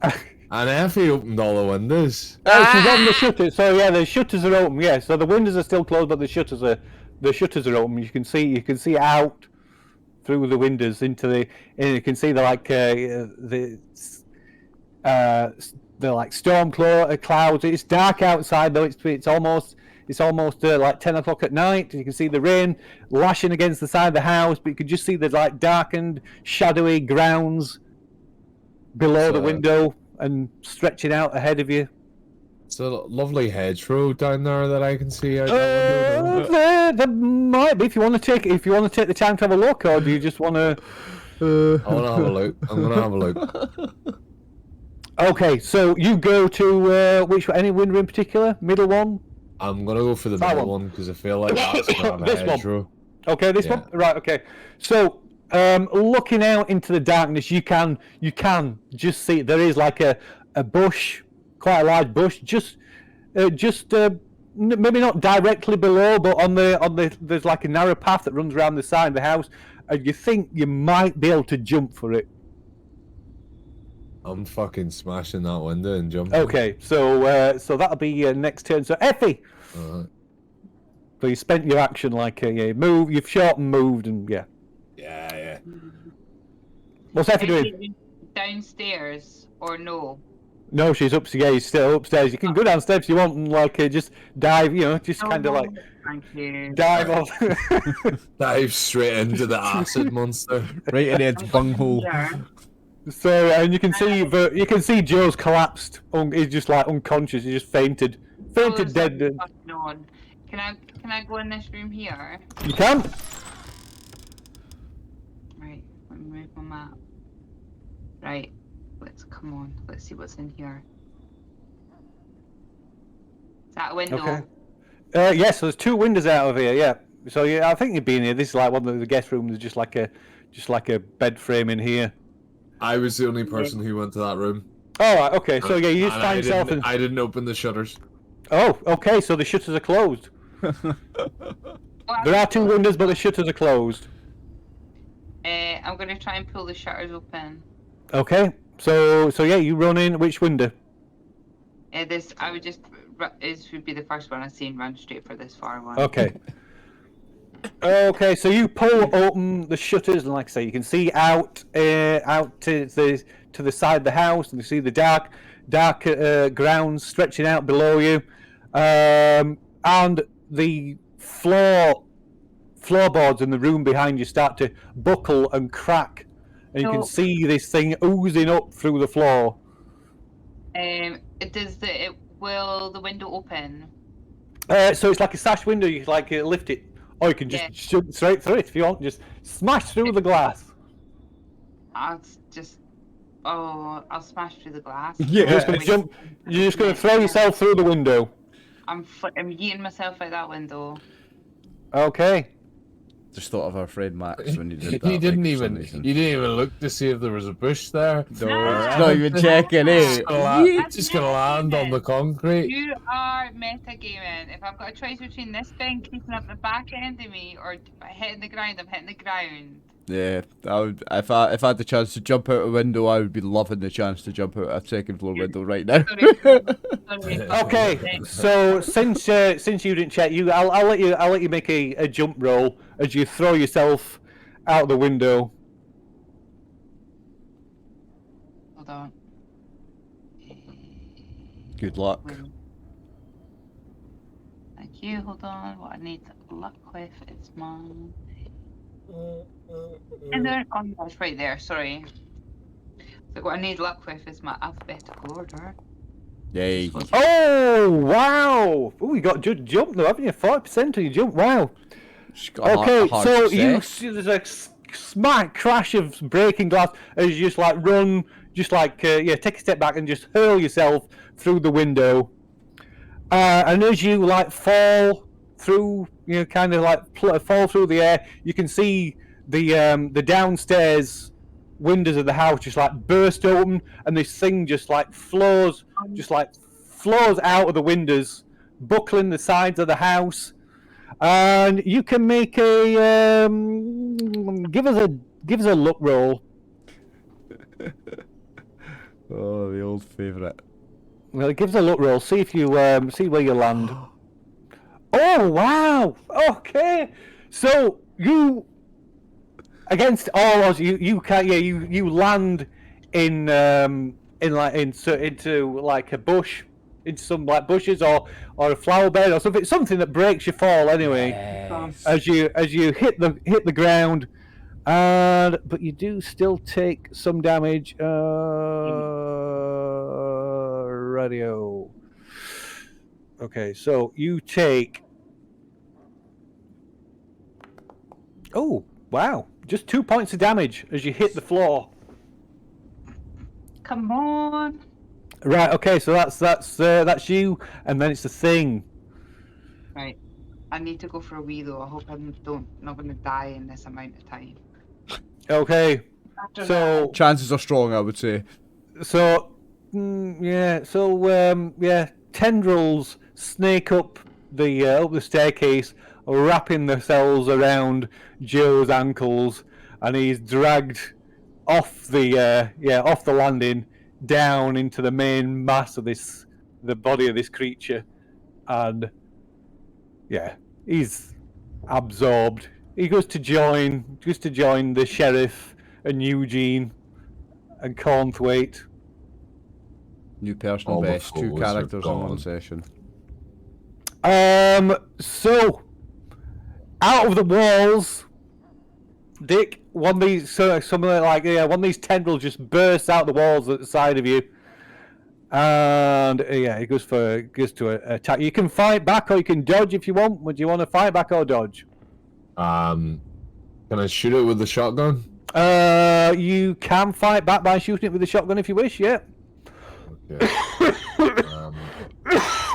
And Effie opened all the windows. Oh, she's opened the shutters. So yeah, the shutters are open. Yeah, so the windows are still closed, but the shutters are open. You can see out through the windows into the, and you can see the like storm clouds. It's dark outside though. It's almost like 10 o'clock at night. You can see the rain lashing against the side of the house, but you can just see the like darkened, shadowy grounds below the window and stretching out ahead of you. It's a lovely hedgerow down there that I can see out that window. There might be if you want to take the time to have a look, or do you just want to? I want to have a look. I'm gonna have a look. Okay, so you go to which one? Any window in particular? Middle one? I'm gonna go for the middle one because I feel like that's gonna have a hedgerow. Okay, this one. Right. Okay. So, looking out into the darkness, you can just see there is like a bush, quite a large bush, just maybe not directly below, but on the there's like a narrow path that runs around the side of the house, and you think you might be able to jump for it. I'm fucking smashing that window and jumping. Okay, so that'll be next turn. So Effie, so you spent your action like you've shot and moved and yeah. What's Effie doing? Downstairs or no? No, she's upstairs. She's still upstairs. You can go downstairs if you want and like just dive. Just kind of like thank you. Dive off. Dive straight into the acid monster. Right in its bunghole. Yeah. So, and you can see Joe's collapsed. He's just like unconscious. He just fainted dead. On. Can I go in this room here? You can. Right. Let me move my map. Right. Come on. Let's see what's in here. Is that a window? Okay. Yes. So there's 2 windows out of here. Yeah. So yeah, I think you've been here. This is like one of the guest rooms. There's just like a bed frame in here. I was the only person who went to that room. All right. Okay. So yeah, you just find yourself in. I didn't open the shutters. Oh. Okay. So the shutters are closed. There are 2 windows, but the shutters are closed. I'm gonna try and pull the shutters open. Okay. So yeah, you run in. Which window? This would be the first one I've seen. Run straight for this far one. Okay. Okay, so you pull open the shutters, and like I say, you can see out to the side of the house, and you see the dark grounds stretching out below you, and the floorboards in the room behind you start to buckle and crack, and you can see this thing oozing up through the floor. Will the window open? So it's like a sash window. You can lift it. Or you can just jump straight through it if you want. Just smash through the glass. I'll smash through the glass. Yeah. You're just going to jump. You're just going to throw yourself through the window. I'm yeeting myself out that window. Okay. Just thought of our friend Max when you did that. You didn't even look to see if there was a bush there. No, not even checking it. Just gonna land on the concrete. You are metagaming. If I've got a choice between this thing keeping up the back end of me or hitting the ground, I'm hitting the ground. Yeah, I would. If I had the chance to jump out a window, I would be loving the chance to jump out a 2nd floor window right now. Sorry. Okay, so since you didn't check, I'll let you make a jump roll as you throw yourself out the window. Hold on. Good luck. Thank you. Hold on. What I need luck with is mine. And then it's right there. Sorry. So what I need luck with is my alphabetical order. Yay! Oh wow! Oh, you got good jump though, haven't you? 40% on your jump. Wow. Okay, so you see there's a smack crash of breaking glass as you just run, take a step back and just hurl yourself through the window, and as you fall through, fall through the air, you can see the downstairs windows of the house just burst open, and this thing just flows out of the windows, buckling the sides of the house. And you can make a give us a luck roll. Oh, the old favourite. Well, it gives a luck roll. See if you see where you land. Oh wow! Okay, so you against all odds, you can't. Yeah, you land into a bush. Into some bushes or a flower bed or something that breaks your fall anyway. Yes. As you hit the ground, but you do still take some damage. Radio. Okay, so you take. Oh wow! Just 2 points of damage as you hit the floor. Come on. Right. Okay. So that's you, and then it's the thing. Right. I need to go for a wee though. I hope I'm not going to die in this amount of time. Okay. So chances are strong, I would say. So yeah. So tendrils snake up the staircase, wrapping themselves around Joe's ankles, and he's dragged off the landing, down into the main mass of the body of this creature, and he's absorbed. He goes to join the sheriff and Eugene and Cornthwaite. New personal best, 2 characters in one session. So out of the walls Dick, one of these, something like one of these tendrils just bursts out the walls at the side of you, and it goes to attack. You can fight back or you can dodge if you want. Would you want to fight back or dodge? Can I shoot it with the shotgun? You can fight back by shooting it with the shotgun if you wish. Yeah. Okay.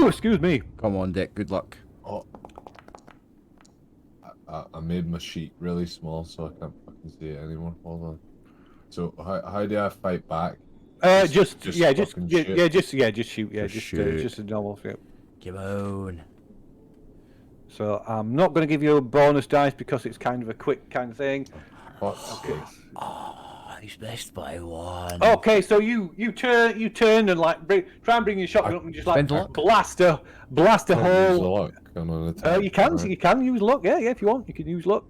Excuse me. Come on, Dick. Good luck. Oh. I made my sheet really small so I can't fucking see it anymore. Hold on. So how do I fight back? Just shoot. Yeah, just a normal shoot. Come on. So I'm not going to give you a bonus dice because it's kind of a quick kind of thing. Okay. Oh, he's missed by one. Okay, so you turn and like try and bring your shotgun up and just like blast a hole. You can use luck. Yeah, if you want, you can use luck.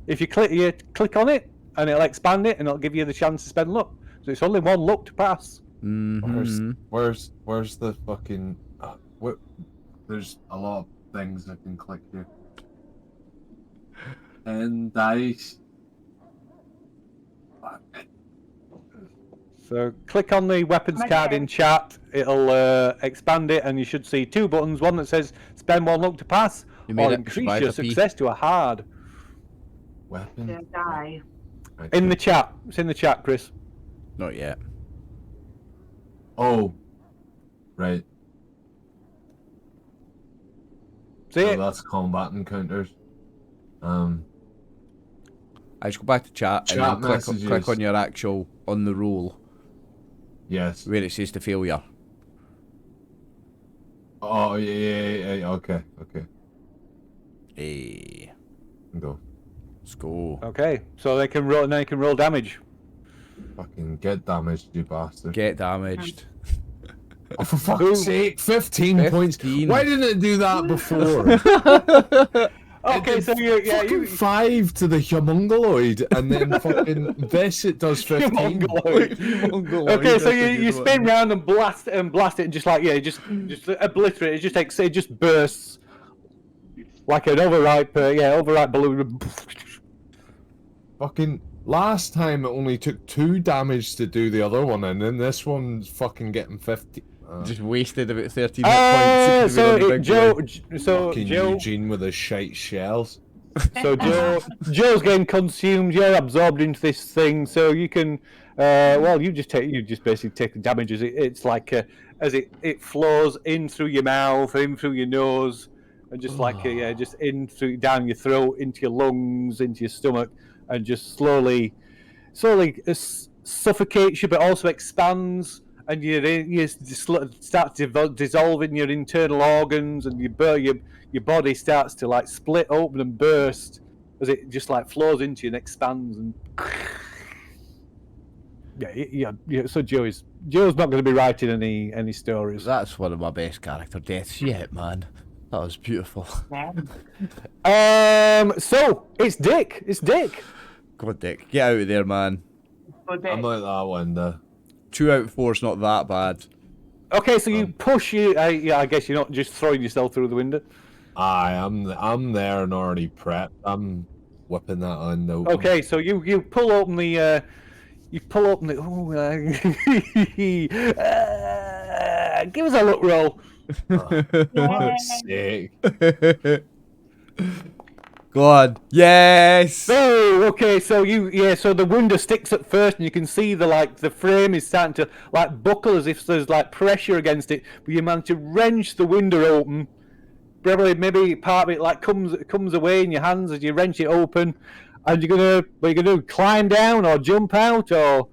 If you click on it and it'll expand it and it'll give you the chance to spend luck. So it's only one luck to pass. Mm-hmm. Where's the fucking there's a lot of things I can click here. And dice. So click on the weapons card in chat. It'll expand it, and you should see two buttons. One that says "Spend one luck to pass," or increase your success to a hard. Weapon. Die. In the chat. It's in the chat, Chris. Not yet. Oh, right. See it? That's combat encounters. I just go back to chat and then click on your actual on the roll. Yes. Where it says to failure. Oh yeah. Okay. Hey. Go. Let's go. Okay, so they can roll. Now you can roll damage. Fucking get damaged, you bastard. Get damaged. Oh, for fuck's sake, 15 points. Why didn't it do that before? Okay, so you 5 to the humongoloid, and then fucking this it does 15. Humongoloid. Okay, so you spin round and blast it, and just like just obliterate it. It just bursts like an overripe balloon. Fucking last time it only took 2 damage to do the other one, and then this one's fucking getting 50. Just wasted about 13 hit points. So Eugene with his shite shells. So Joe's getting consumed. You're absorbed into this thing, so you can. You just basically take the damage as it's like as it flows in through your mouth, in through your nose, and just just in through down your throat, into your lungs, into your stomach, and just slowly suffocates you, but also expands. And you start to dissolve in your internal organs, and your body starts to like split open and burst as it just like flows into you and expands. And yeah. So Joe's not going to be writing any stories. That's one of my best character deaths yet, man. That was beautiful. So it's Dick. Come on, Dick. Get out of there, man. I'm out that window. 2 out of 4 is not that bad. Okay, so you push you. I guess you're not just throwing yourself through the window. I'm there and already prepped. I'm whipping that window. Okay, so you pull open the. Give us a look roll. For fuck's sake. Go on. Yes. Oh, okay. So so the window sticks at first, and you can see the frame is starting to like buckle as if there's like pressure against it. But you manage to wrench the window open. Probably maybe part of it like comes away in your hands as you wrench it open. And what are you gonna do? Climb down or jump out or?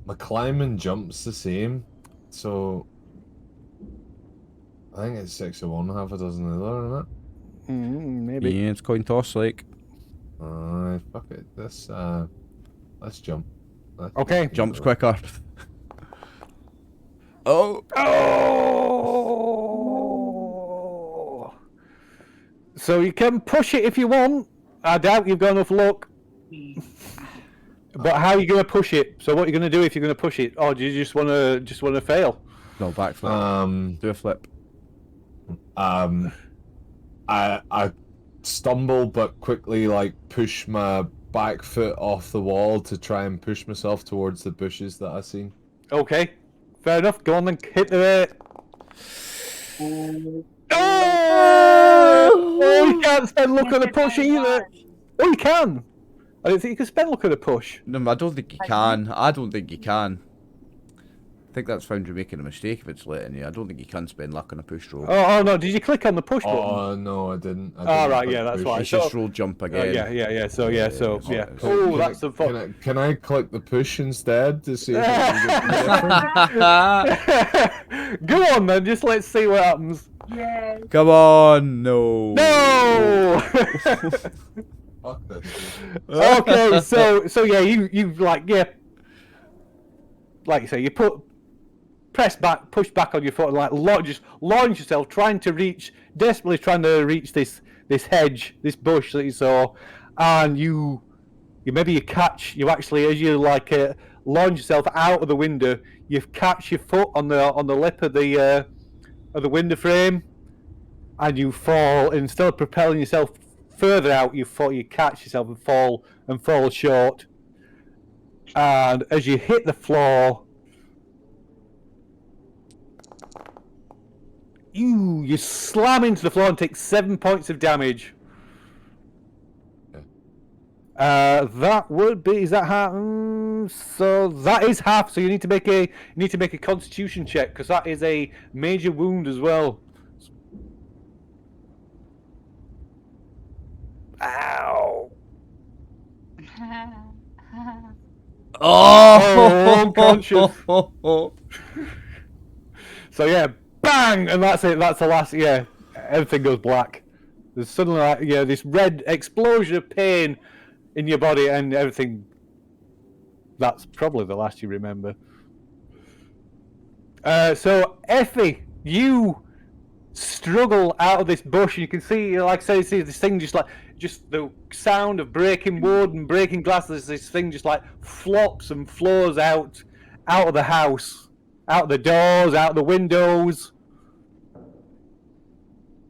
My climb and jump's the same, so I think it's 6 of one, half a dozen of the other, isn't it? Maybe. Yeah, it's coin toss, like. Fuck it. Let's jump. Okay. Jumps quicker. Oh! So you can push it if you want. I doubt you've got enough luck. But how are you going to push it? So what are you going to do if you're going to push it? Or do you just want to fail? No, backflip. Do a flip. I stumble but quickly like push my back foot off the wall to try and push myself towards the bushes that I seen. Okay, fair enough. Go on then, hit the. Oh! You can't spend luck on a push either. Oh, you can. I don't think you can spend luck on a push. No, I don't think you can. I don't think you can. I think that's found you making a mistake if it's letting you. I don't think you can spend luck on a push roll. Oh no! Did you click on the push button? Oh no, I didn't. Oh right, yeah, that's why. It's just roll jump again. Yeah. So yeah. Oh, that's the fun. Can I click the push instead to see if it Go on then. Just let's see what happens. Yeah. Come on, no. No. Fuck this. Okay, so yeah, you like you say, you press back, push back on your foot, and like just launch yourself, desperately trying to reach this hedge, this bush that you saw, and you actually, as you like launch yourself out of the window, you catch your foot on the lip of the window frame, and you fall. Instead of propelling yourself further out, you catch yourself and fall short. And as you hit the floor, you slam into the floor and take 7 points of damage. That would be, is that half? So that is half. So you need to make a Constitution check, because that is a major wound as well. Ow! Oh, unconscious. So yeah, bang, and that's it. That's the last. Yeah, everything goes black. There's suddenly like, this red explosion of pain in your body, and everything. That's probably the last you remember. So Effie, you struggle out of this bush. You can see, like I say, this thing just the sound of breaking wood and breaking glass. This thing just like flops and floors out of the house, out the doors, out the windows.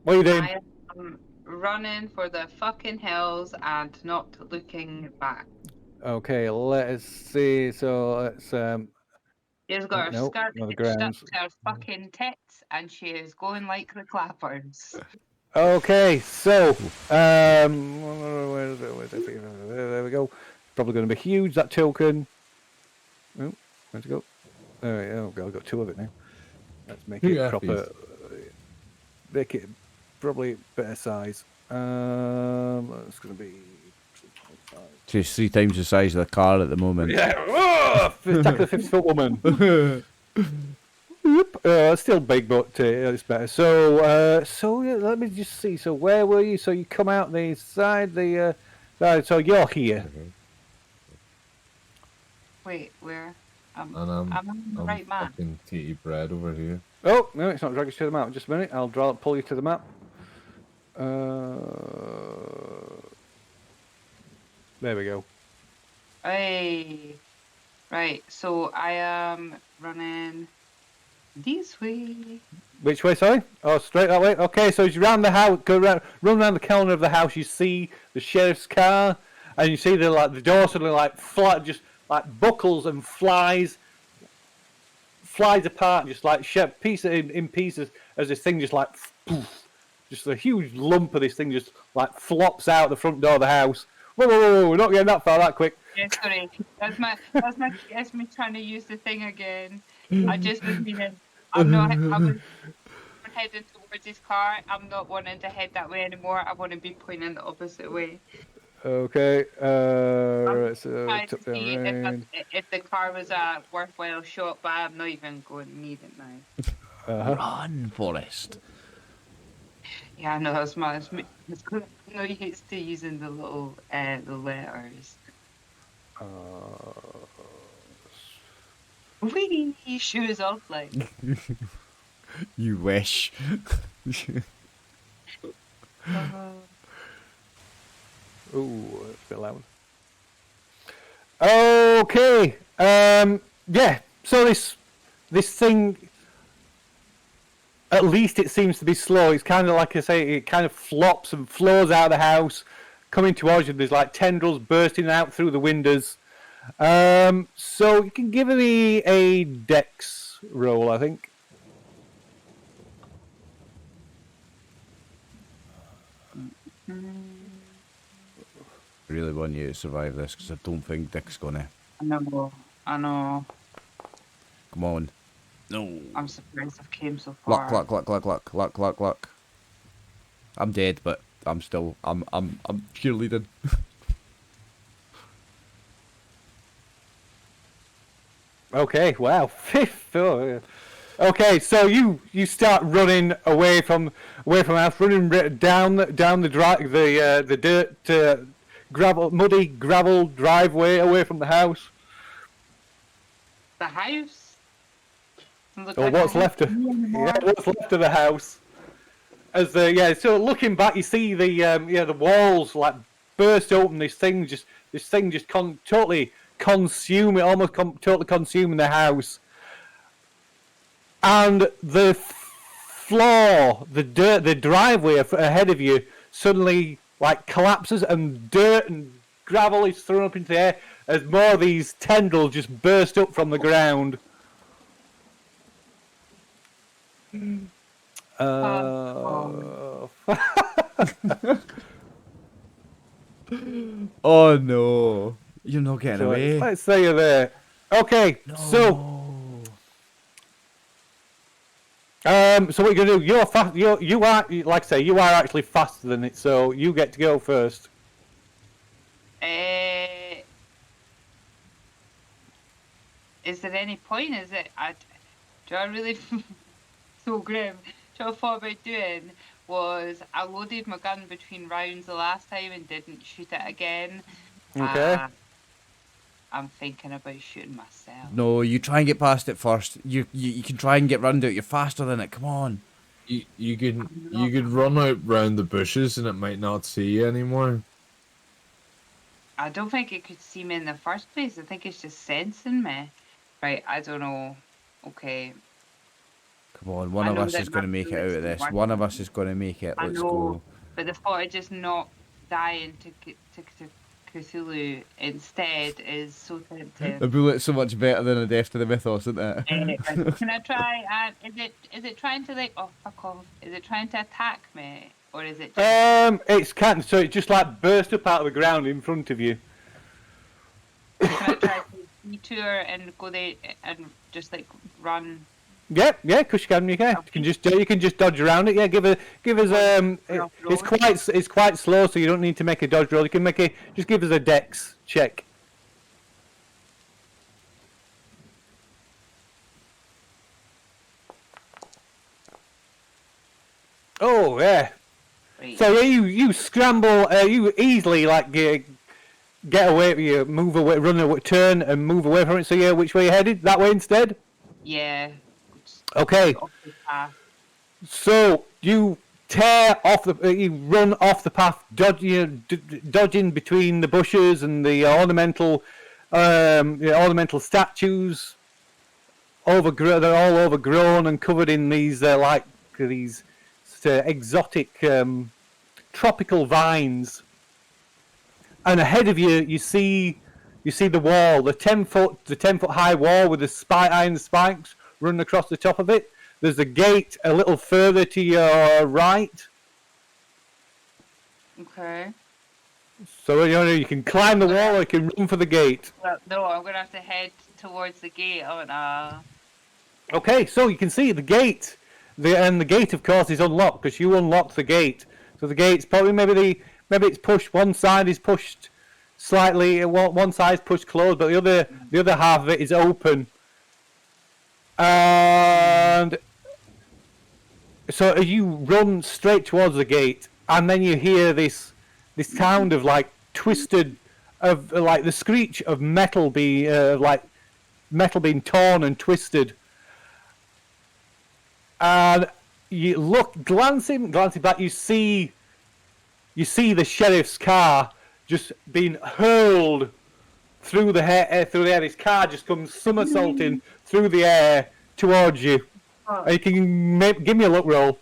What are you doing? I am running for the fucking hills and not looking back. Okay, let's see. So let's She's got her skirt not the hitched up grounds. to her fucking tits, and she is going like the clappers. Okay, so there we go. Probably going to be huge, that token. Oh, where'd it go? Oh god, I've got two of it now. Let's make it proper. Make it probably better size. It's going to be 2.5. She's 3 times the size of the car at the moment. Yeah, attack the 50-foot woman. Still big, but it's better. So yeah, let me just see. So where were you? So you come out the side, so you're here. Wait, where? I'm on the right map. fucking TT bread over here. Oh no, it's not dragging you to the map. Just a minute, I'll pull you to the map. There we go. Hey, right. So I am running this way. Which way? Sorry. Oh, straight that way. Okay, so as you round the house, run around the corner of the house, you see the sheriff's car, and you see the door suddenly flat, just like buckles and flies apart, just like pieces in pieces as this thing just like poof, just a huge lump of this thing just like flops out the front door of the house. Whoa, we're not getting that far that quick. Yeah, sorry. That's me trying to use the thing again. I just was meaning, I was heading towards this car. I'm not wanting to head that way anymore. I want to be pointing the opposite way. Okay. I'm So trying to took the see rain. if the car was a worthwhile shot, but I'm not even going to need it now. Run, Forrest. Yeah, I know, that's my. It's no used to using the little the letters. Wee, shoes off like. You wish. Ooh, that's a bit loud. Okay. Yeah. So this thing, at least it seems to be slow. It's kind of like I say, it kind of flops and flows out of the house, coming towards you. There's like tendrils bursting out through the windows. So you can give me a dex roll, I think. I really want you to survive this because I don't think Dick's gonna. I know. Come on. No. I'm surprised I've came so far. Luck. I'm dead, but I'm still. I'm cheerleading. Okay, wow. Fifth. Okay, so you start running away from the house, running down the dirt, muddy gravel driveway away from the house. The house? What's left of the house? So looking back, you see the walls like burst open. This thing just totally consume it, almost totally consuming the house. And the floor, the driveway ahead of you suddenly like collapses, and dirt and gravel is thrown up into the air as more of these tendrils just burst up from the ground. Oh no. You're not getting away. Let's say you're there. Okay, no. So what you're gonna do? You're fast. You are, like I say, you are actually faster than it. So you get to go first. Is there any point? Is it? Do I really so grim? What I thought about doing was I loaded my gun between rounds the last time and didn't shoot it again. Okay. I'm thinking about shooting myself. No, you try and get past it first. You can try and get round it. You're faster than it. Come on. You could run out round the bushes and it might not see you anymore. I don't think it could see me in the first place. I think it's just sensing me. Right, I don't know. Okay. Come on, one of us is going to make it out of this. One of us is going to make it. Let's go. But the thought of just not dying to Cthulhu instead is so tempting. The bullet's so much better than a death to the mythos, isn't it? Can I try? Is it trying to like? Oh fuck off! Is it trying to attack me, or is it? It's can't. So it just like burst up out of the ground in front of you. Can I try to detour and go there and just like run? Yeah, cause you can. Okay. You can just dodge around it. Yeah, give us. It's quite slow, so you don't need to make a dodge roll. You can just give us a dex check. Oh yeah. Right. So you scramble. You easily like get away. You move away, run away, turn and move away from it. So yeah, which way you headed? That way instead. Yeah. Okay. So you tear off you run off the path, dodging between the bushes and the ornamental statues. They're all overgrown and covered in these exotic tropical vines. And ahead of you, you see the wall, the 10-foot high wall with the iron spikes running across the top of it. There's a gate a little further to your right. Okay. So you can climb the wall or you can run for the gate. No, I'm gonna have to head towards the gate. Okay, so you can see the gate. The gate, of course, is unlocked because you unlocked the gate. So the gate's probably maybe it's pushed. One side is pushed slightly. One side is pushed closed, but the other half of it is open. And so you run straight towards the gate, and then you hear this sound of like twisted, of like the screech of metal being torn and twisted. And you look, glancing back, you see the sheriff's car just being hurled through the air. This car just comes somersaulting through the air towards you. You can give me a luck roll.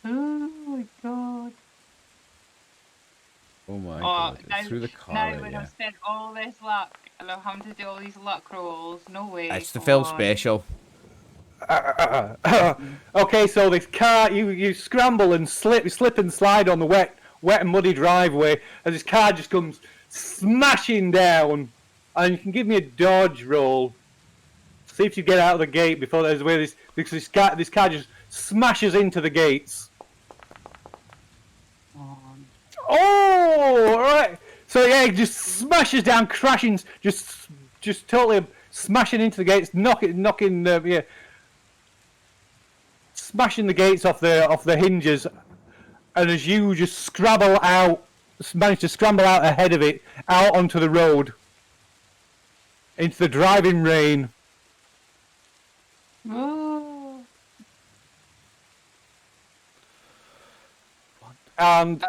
Oh my god. Oh my god. Now, Through the car, now right, when yeah. I've spent all this luck and I'm having to do all these luck rolls, no way. It's the come film on. special. Okay, so this car, you scramble and slip and slide on the wet and muddy driveway, and this car just comes smashing down. And you can give me a dodge roll. See if you get out of the gate before there's where this car just smashes into the gates. Oh, all right. So yeah, it just smashes down, crashing, just totally smashing into the gates, knocking smashing the gates off the hinges. And as you just manage to scramble out ahead of it, out onto the road, into the driving rain. Oh. And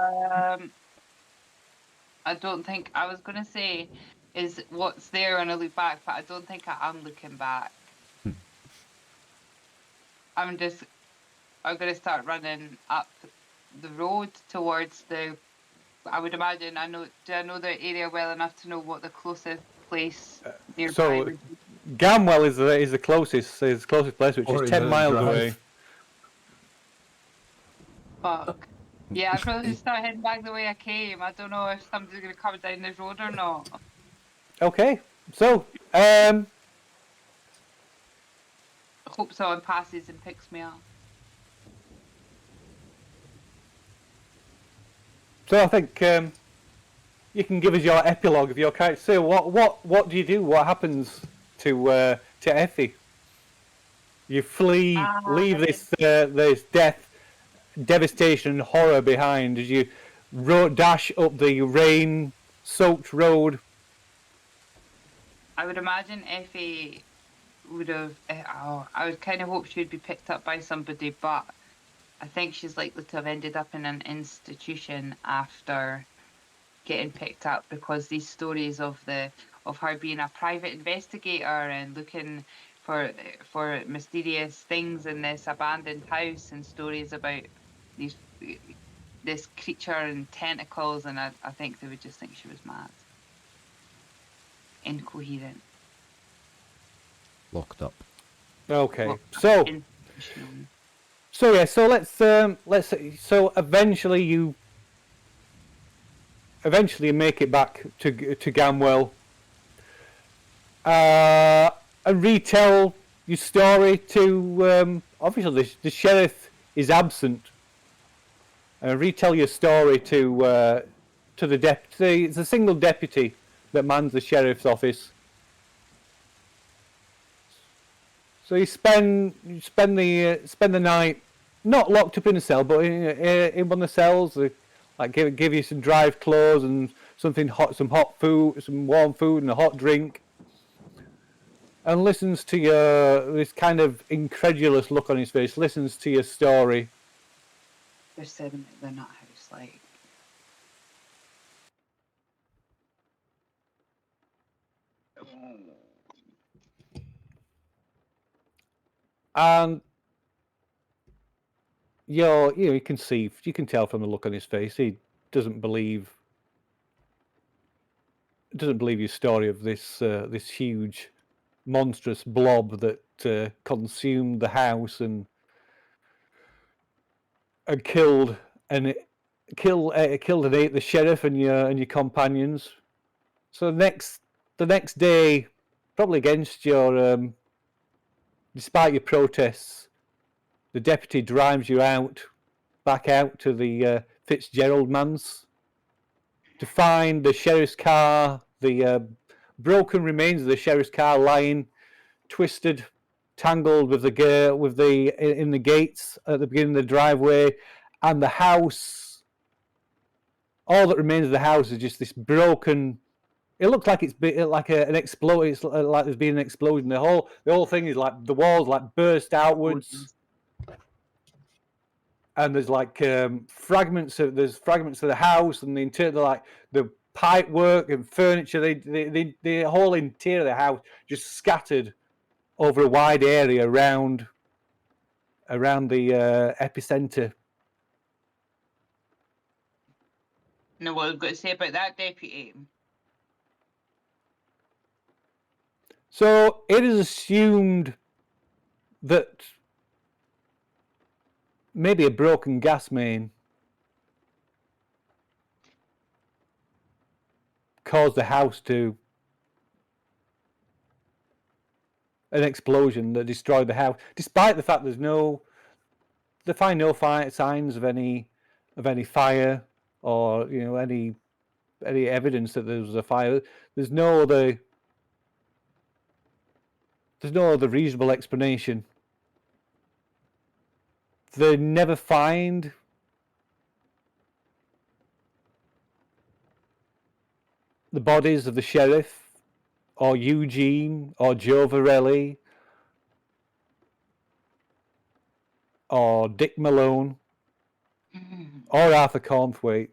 I don't think I was gonna say is what's there when I look back, but I don't think I am looking back. I'm gonna start running up the road towards the. I would imagine do I know the area well enough to know what the closest place nearby so would be? Gamwell is the closest place, which is 10 miles away. Fuck. Yeah, I'd probably just start heading back the way I came. I don't know if somebody's gonna come down this road or not. Okay, so I hope someone passes and picks me up. So I think you can give us your epilogue of your character. So what do you do? What happens to Effie? You flee, leave this death, devastation, and horror behind as you dash up the rain-soaked road. I would imagine Effie would have. I would kind of hope she would be picked up by somebody, but I think she's likely to have ended up in an institution after getting picked up, because these stories of her being a private investigator and looking for mysterious things in this abandoned house, and stories about this creature and tentacles, and I think they would just think she was mad, incoherent, Locked up. Okay, so eventually you make it back to Gamwell and retell your story to obviously the sheriff is absent. Retell your story to the deputy. It's a single deputy that mans the sheriff's office. So you spend the night not locked up in a cell, but in one of the cells. Like give you some dry clothes and something hot, some hot food, some warm food, and a hot drink. And listens to this kind of incredulous look on his face. Listens to your story. They're sitting at the nut house, like. And you can tell from the look on his face, he doesn't believe your story of this huge, monstrous blob that consumed the house and killed and ate the sheriff and your companions. So the next day, probably against your despite your protests, the deputy drives you back out to the Fitzgerald Manse to find the sheriff's car, the broken remains of the sheriff's car lying twisted, tangled with in the gates at the beginning of the driveway, and the house. All that remains of the house is just this broken. It looks like it's like an explosion. It's like there's been an explosion. The whole thing is like the walls like burst outwards, and there's like fragments of the house and the interior, like the pipe work and furniture. The whole interior of the house just scattered over a wide area around the epicenter. No, what I've got to say about that, Deputy. So it is assumed that maybe a broken gas main caused the house to an explosion that destroyed the house, despite the fact they find no signs of any fire or any evidence that there was a fire. There's no other reasonable explanation. They never find the bodies of the sheriff or Eugene or Joe Varelli or Dick Malone or Arthur Cornthwaite.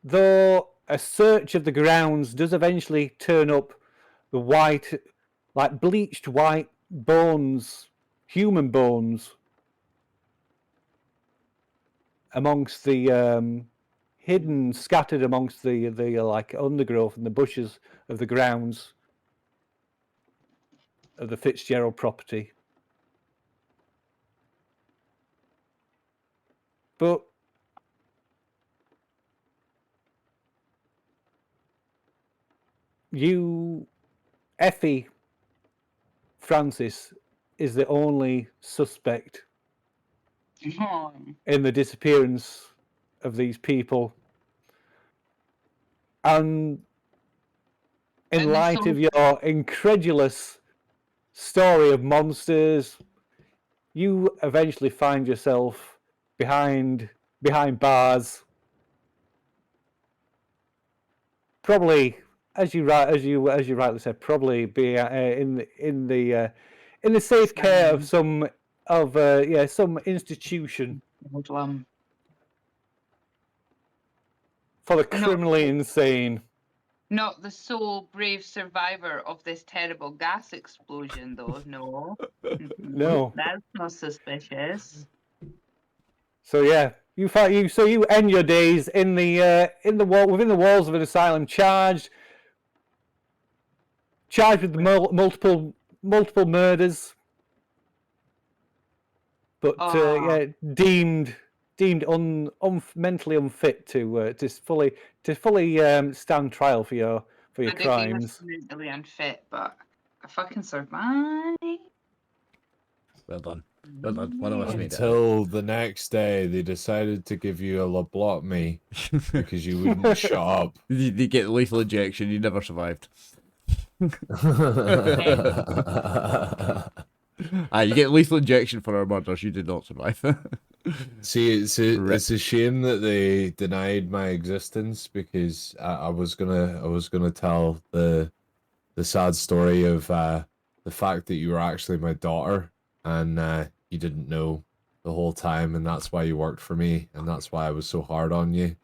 Though a search of the grounds does eventually turn up the white, like bleached white bones, human bones, amongst the hidden, scattered amongst the like undergrowth and the bushes of the grounds of the Fitzgerald property. But Effie Francis is the only suspect in the disappearance of these people. And in light of your incredulous story of monsters, you eventually find yourself behind bars. Probably, as you rightly said, probably be in the safe care of some institution for the criminally insane. Not the sole brave survivor of this terrible gas explosion, though. No. No. That's not suspicious. So yeah, you end your days within the walls of an asylum, charged with multiple murders, but deemed mentally unfit to fully stand trial for your crimes. Mentally unfit, but I fucking survived. Well done. One of us made it. Until the next day, they decided to give you a lobotomy because you wouldn't shut up. You get lethal injection. You never survived. You get lethal injection for our murders. You did not survive. See, it's a shame that they denied my existence because I was gonna tell the sad story of the fact that you were actually my daughter and you didn't know the whole time, and that's why you worked for me, and that's why I was so hard on you,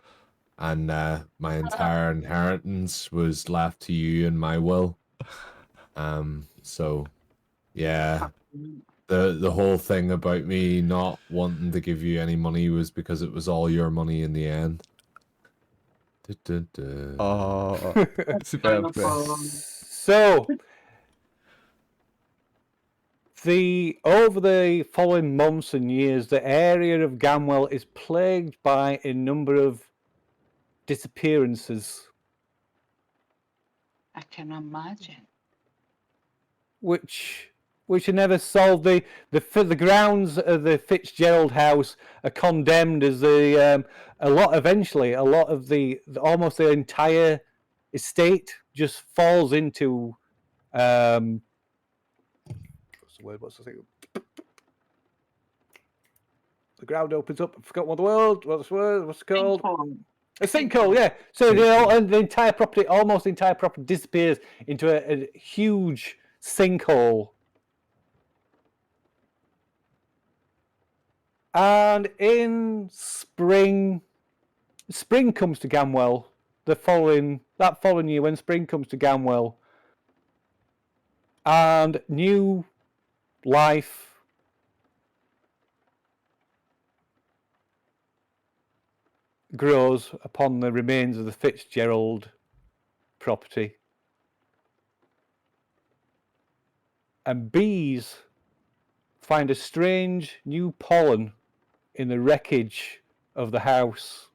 and my entire inheritance was left to you in my will. So yeah, the whole thing about me not wanting to give you any money was because it was all your money in the end. Superb. So over the following months and years, the area of Gamwell is plagued by a number of disappearances. I can imagine. Which are never solved. The grounds of the Fitzgerald house are condemned as almost the entire estate just falls into what's the thing? The ground opens up. I forgot what's it called? A sinkhole, yeah. So the entire property disappears into a huge sinkhole. And in spring comes to Gamwell. That following year, when spring comes to Gamwell, and new life grows upon the remains of the Fitzgerald property. And bees find a strange new pollen in the wreckage of the house.